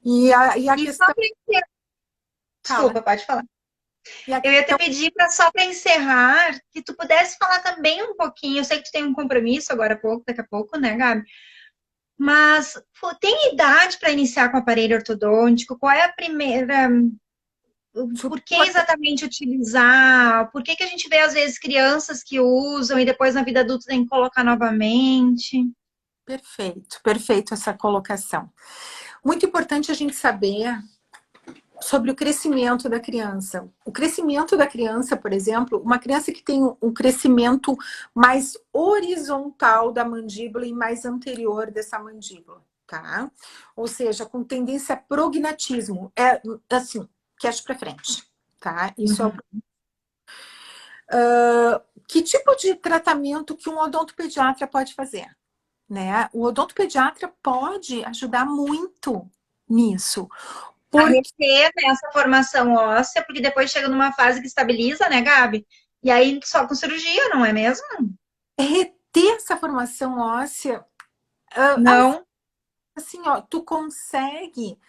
E a E só questão, para encerrar, fala, desculpa, pode falar. e a Eu ia te questão, pedir para só para encerrar que tu pudesse falar também um pouquinho. Eu sei que tu tem um compromisso agora há pouco, daqui a pouco, né, Gabi? Mas pô, tem idade para iniciar com aparelho ortodôntico? Qual é a primeira? super Por que importante. exatamente utilizar? Por que que a gente vê às vezes crianças que usam e depois na vida adulta tem que colocar novamente? Perfeito, perfeito essa colocação. Muito importante a gente saber sobre o crescimento da criança. O crescimento da criança, por exemplo, uma criança que tem um crescimento mais horizontal da mandíbula e mais anterior dessa mandíbula, tá? Ou seja, com tendência a prognatismo, é assim, queixo para frente, tá? Isso é o... Uhum. Que tipo de tratamento que um odontopediatra pode fazer, né? O odontopediatra pode ajudar muito nisso. A Porque reter nessa formação óssea, porque depois chega numa fase que estabiliza, né, Gabi? E aí só com cirurgia, não é mesmo? reter essa formação óssea, Não. assim, ó, tu consegue,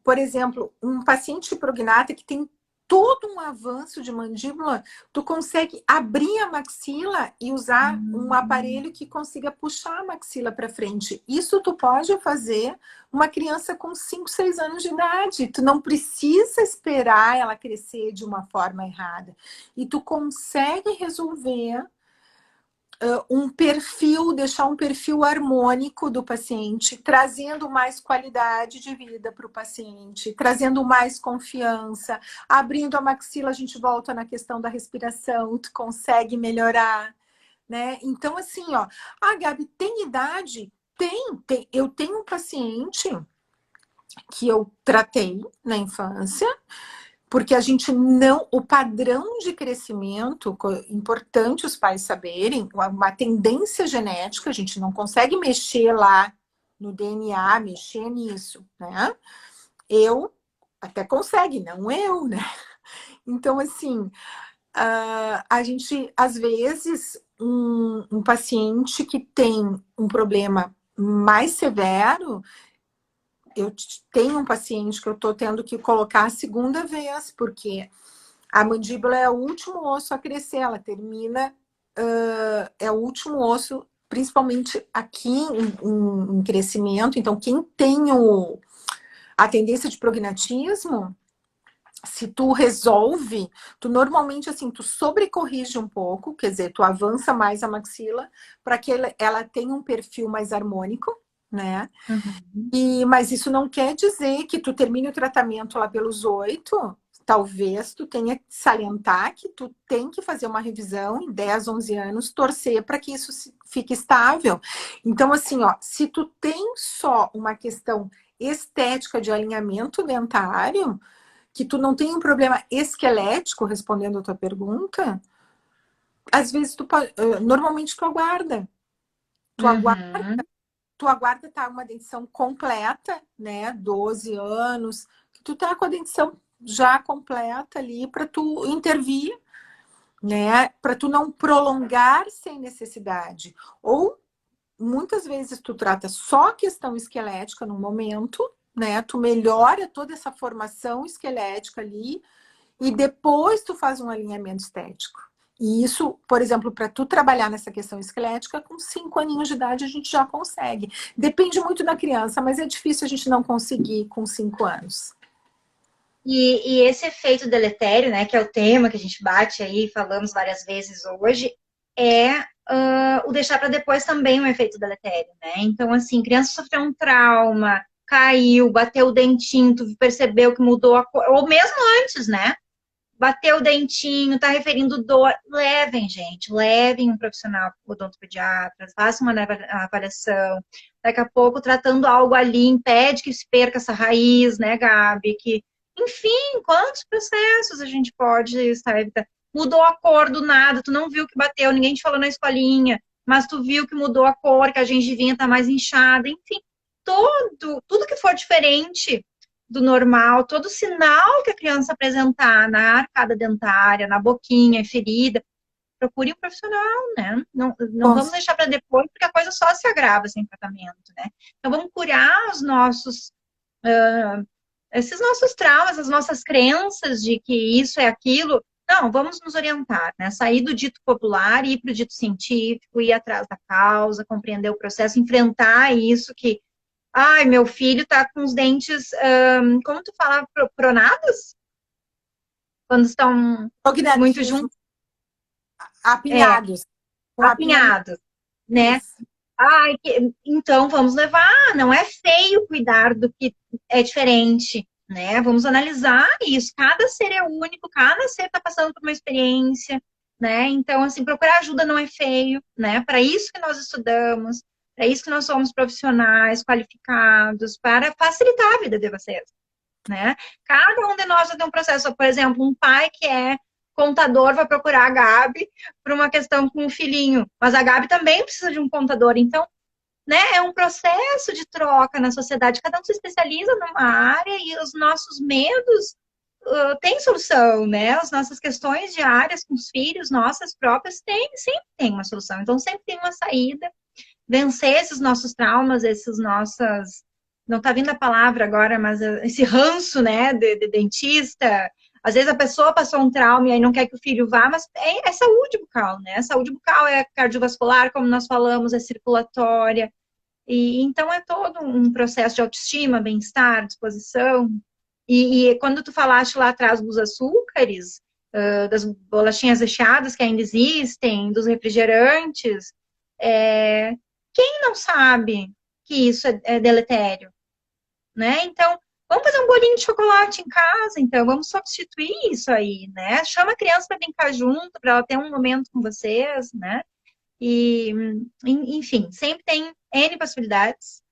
por exemplo, um paciente prognata que tem todo um avanço de mandíbula, tu consegue abrir a maxila e usar um aparelho que consiga puxar a maxila para frente. Isso tu pode fazer uma criança com 5, 6 anos de idade. Tu não precisa esperar ela crescer de uma forma errada. E tu consegue resolver um perfil, deixar um perfil harmônico do paciente, trazendo mais qualidade de vida para o paciente, trazendo mais confiança, abrindo a maxila, a gente volta na questão da respiração, tu consegue melhorar, né? Então, assim, ó, Gabi, tem idade? Tem. Eu tenho um paciente que eu tratei na infância, porque a gente não... O padrão de crescimento, importante os pais saberem, uma tendência genética, a gente não consegue mexer lá no DNA, mexer nisso, né? Eu até consegue, não eu, né? Então, assim, a gente, às vezes, um paciente que tem um problema mais severo... Eu tenho um paciente que eu estou tendo que colocar a segunda vez, porque a mandíbula é o último osso a crescer, ela termina, é o último osso, principalmente aqui em crescimento. Então, quem tem a tendência de prognatismo, se tu resolve, tu normalmente, assim, tu sobrecorrige um pouco, quer dizer, tu avança mais a maxila para que ela tenha um perfil mais harmônico, né? Mas isso não quer dizer que tu termine o tratamento lá pelos 8. Talvez tu tenha que salientar que tu tem que fazer uma revisão em 10, 11 anos, torcer para que isso fique estável. Então, assim, ó, se tu tem só uma questão estética de alinhamento dentário, que tu não tem um problema esquelético, respondendo a tua pergunta, às vezes normalmente tu aguarda. Tu aguarda tá uma dentição completa, né? 12 anos, que tu tá com a dentição já completa ali para tu intervir, né? Para tu não prolongar sem necessidade. Ou muitas vezes tu trata só a questão esquelética no momento, né? Tu melhora toda essa formação esquelética ali e depois tu faz um alinhamento estético. E isso, por exemplo, para tu trabalhar nessa questão esquelética, com 5 aninhos de idade a gente já consegue. Depende muito da criança, mas é difícil a gente não conseguir com 5 anos. E esse efeito deletério, né, que é o tema que a gente bate aí, falamos várias vezes hoje, é o deixar para depois também um efeito deletério, né? Então, assim, criança sofreu um trauma, caiu, bateu o dentinho, tu percebeu que mudou a cor, ou mesmo antes, né? Bateu o dentinho, tá referindo dor, levem, gente, levem um profissional odontopediatra, façam uma avaliação. Daqui a pouco, tratando algo ali, impede que se perca essa raiz, né, Gabi? Que, enfim, quantos processos a gente pode estar evitando? Mudou a cor do nada, tu não viu que bateu, ninguém te falou na escolinha, mas tu viu que mudou a cor, que a gengivinha tá mais inchada, enfim, tudo que for diferente do normal, todo sinal que a criança apresentar na arcada dentária, na boquinha, ferida, procure um profissional, né? Não vamos deixar para depois, porque a coisa só se agrava sem tratamento, né? Então vamos curar os nossos, esses nossos traumas, as nossas crenças de que isso é aquilo. Não, vamos nos orientar, né? Sair do dito popular e ir para o dito científico, ir atrás da causa, compreender o processo, enfrentar isso que ai, meu filho tá com os dentes, como tu fala, pronados? Quando estão muito juntos? Apinhados. Apinhados, né? Ai, então vamos levar, não é feio cuidar do que é diferente, né? Vamos analisar isso. Cada ser é único, cada ser tá passando por uma experiência, né? Então, assim, procurar ajuda não é feio, né? Para isso que nós estudamos. É isso que nós somos profissionais, qualificados, para facilitar a vida de vocês, né? Cada um de nós já tem um processo. Por exemplo, um pai que é contador vai procurar a Gabi por uma questão com o filhinho, mas a Gabi também precisa de um contador. Então, né, é um processo de troca na sociedade. Cada um se especializa numa área e os nossos medos têm solução, né? As nossas questões diárias com os filhos, nossas próprias, sempre tem uma solução. Então, sempre tem uma saída. Vencer esses nossos traumas, esses nossas... Não tá vindo a palavra agora, mas esse ranço, né, de dentista, Às vezes a pessoa passou um trauma e aí não quer que o filho vá, mas é saúde bucal, né? Saúde bucal é cardiovascular, como nós falamos, é circulatória. E então é todo um processo de autoestima, bem-estar, disposição. E quando tu falaste lá atrás dos açúcares, das bolachinhas recheadas que ainda existem, dos refrigerantes, quem não sabe que isso é deletério, né? Então, vamos fazer um bolinho de chocolate em casa, então, vamos substituir isso aí, né? Chama a criança para brincar junto, para ela ter um momento com vocês, né? E, enfim, sempre tem N possibilidades.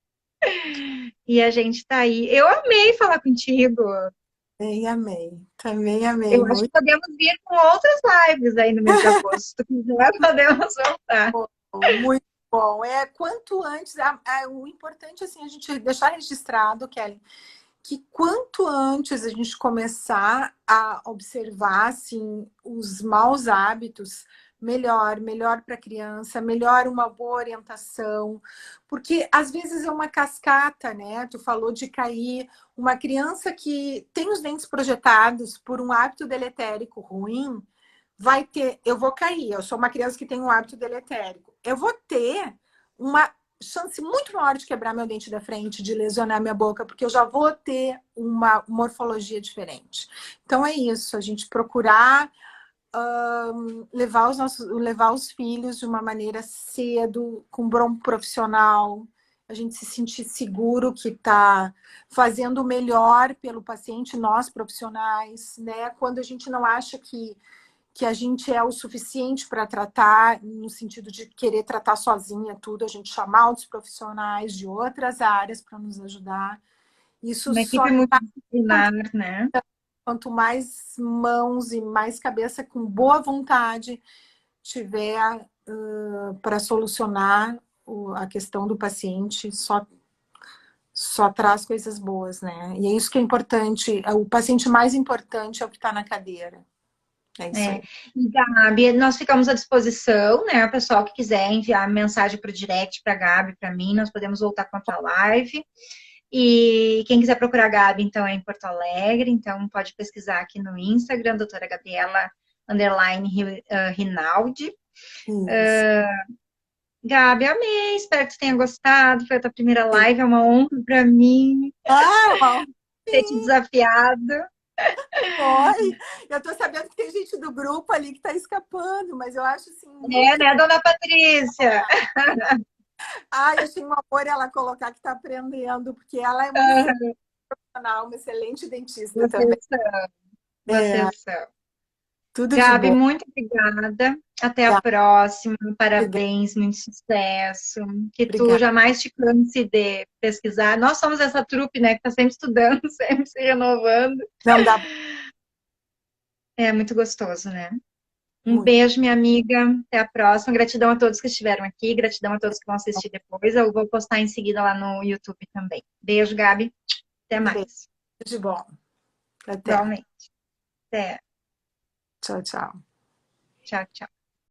E a gente tá aí. Eu amei falar contigo. Amei, amei. Também amei. Eu acho que Muito podemos vir com outras lives aí no mês de agosto. Se tu quiser, podemos voltar. bom, muito bom. Quanto antes, o importante assim, a gente deixar registrado, Kelly, que quanto antes a gente começar a observar assim, os maus hábitos, melhor para a criança, melhor uma boa orientação, porque às vezes é uma cascata, né? Tu falou de cair, uma criança que tem os dentes projetados por um hábito deletérico ruim, vai ter, eu vou cair, eu sou uma criança que tem um hábito deletérico, eu vou ter uma chance muito maior de quebrar meu dente da frente, de lesionar minha boca, porque eu já vou ter uma morfologia diferente. Então é isso, a gente procurar levar os filhos de uma maneira cedo, com um bom profissional, a gente se sentir seguro que está fazendo o melhor pelo paciente, nós profissionais, né? Quando a gente não acha que a gente é o suficiente para tratar, no sentido de querer tratar sozinha tudo, a gente chamar outros profissionais de outras áreas para nos ajudar. Isso Uma só equipe multidisciplinar, né? quanto mais mãos e mais cabeça com boa vontade tiver para solucionar a questão do paciente, só traz coisas boas, né? E é isso que é importante. O paciente mais importante é o que está na cadeira. É isso aí. E Gabi, nós ficamos à disposição, né? O pessoal que quiser enviar mensagem para o direct, para a Gabi, para mim, nós podemos voltar com outra live. E quem quiser procurar a Gabi, então, é em Porto Alegre, então pode pesquisar aqui no Instagram, doutora Gabriela Rinaldi. Isso. Gabi, amei, espero que você tenha gostado. Foi a tua primeira live, é uma honra para mim Ah, ter te desafiado. foi. Eu tô sabendo que tem gente do grupo ali que tá escapando, mas eu acho assim É, muito. né, dona Patrícia? Ai, achei um amor ela colocar que tá aprendendo, porque ela é uma excelente profissional, uma excelente dentista também. Vocês são, É, vocês são. tudo de Gabi, bom. muito obrigada. Até a Tá, próxima. obrigada, Parabéns, muito sucesso. Que tu obrigada. jamais te canse de pesquisar. Nós somos essa trupe, né, que está sempre estudando, sempre se renovando. Não dá É muito gostoso, né? Um muito. beijo, minha amiga. Até a próxima. Gratidão a todos que estiveram aqui. Gratidão a todos que vão assistir depois. Eu vou postar em seguida lá no YouTube também. Beijo, Gabi. Até Beijo mais. de bom. Até. Igualmente. Até. Tchau, tchau. Tchau, tchau.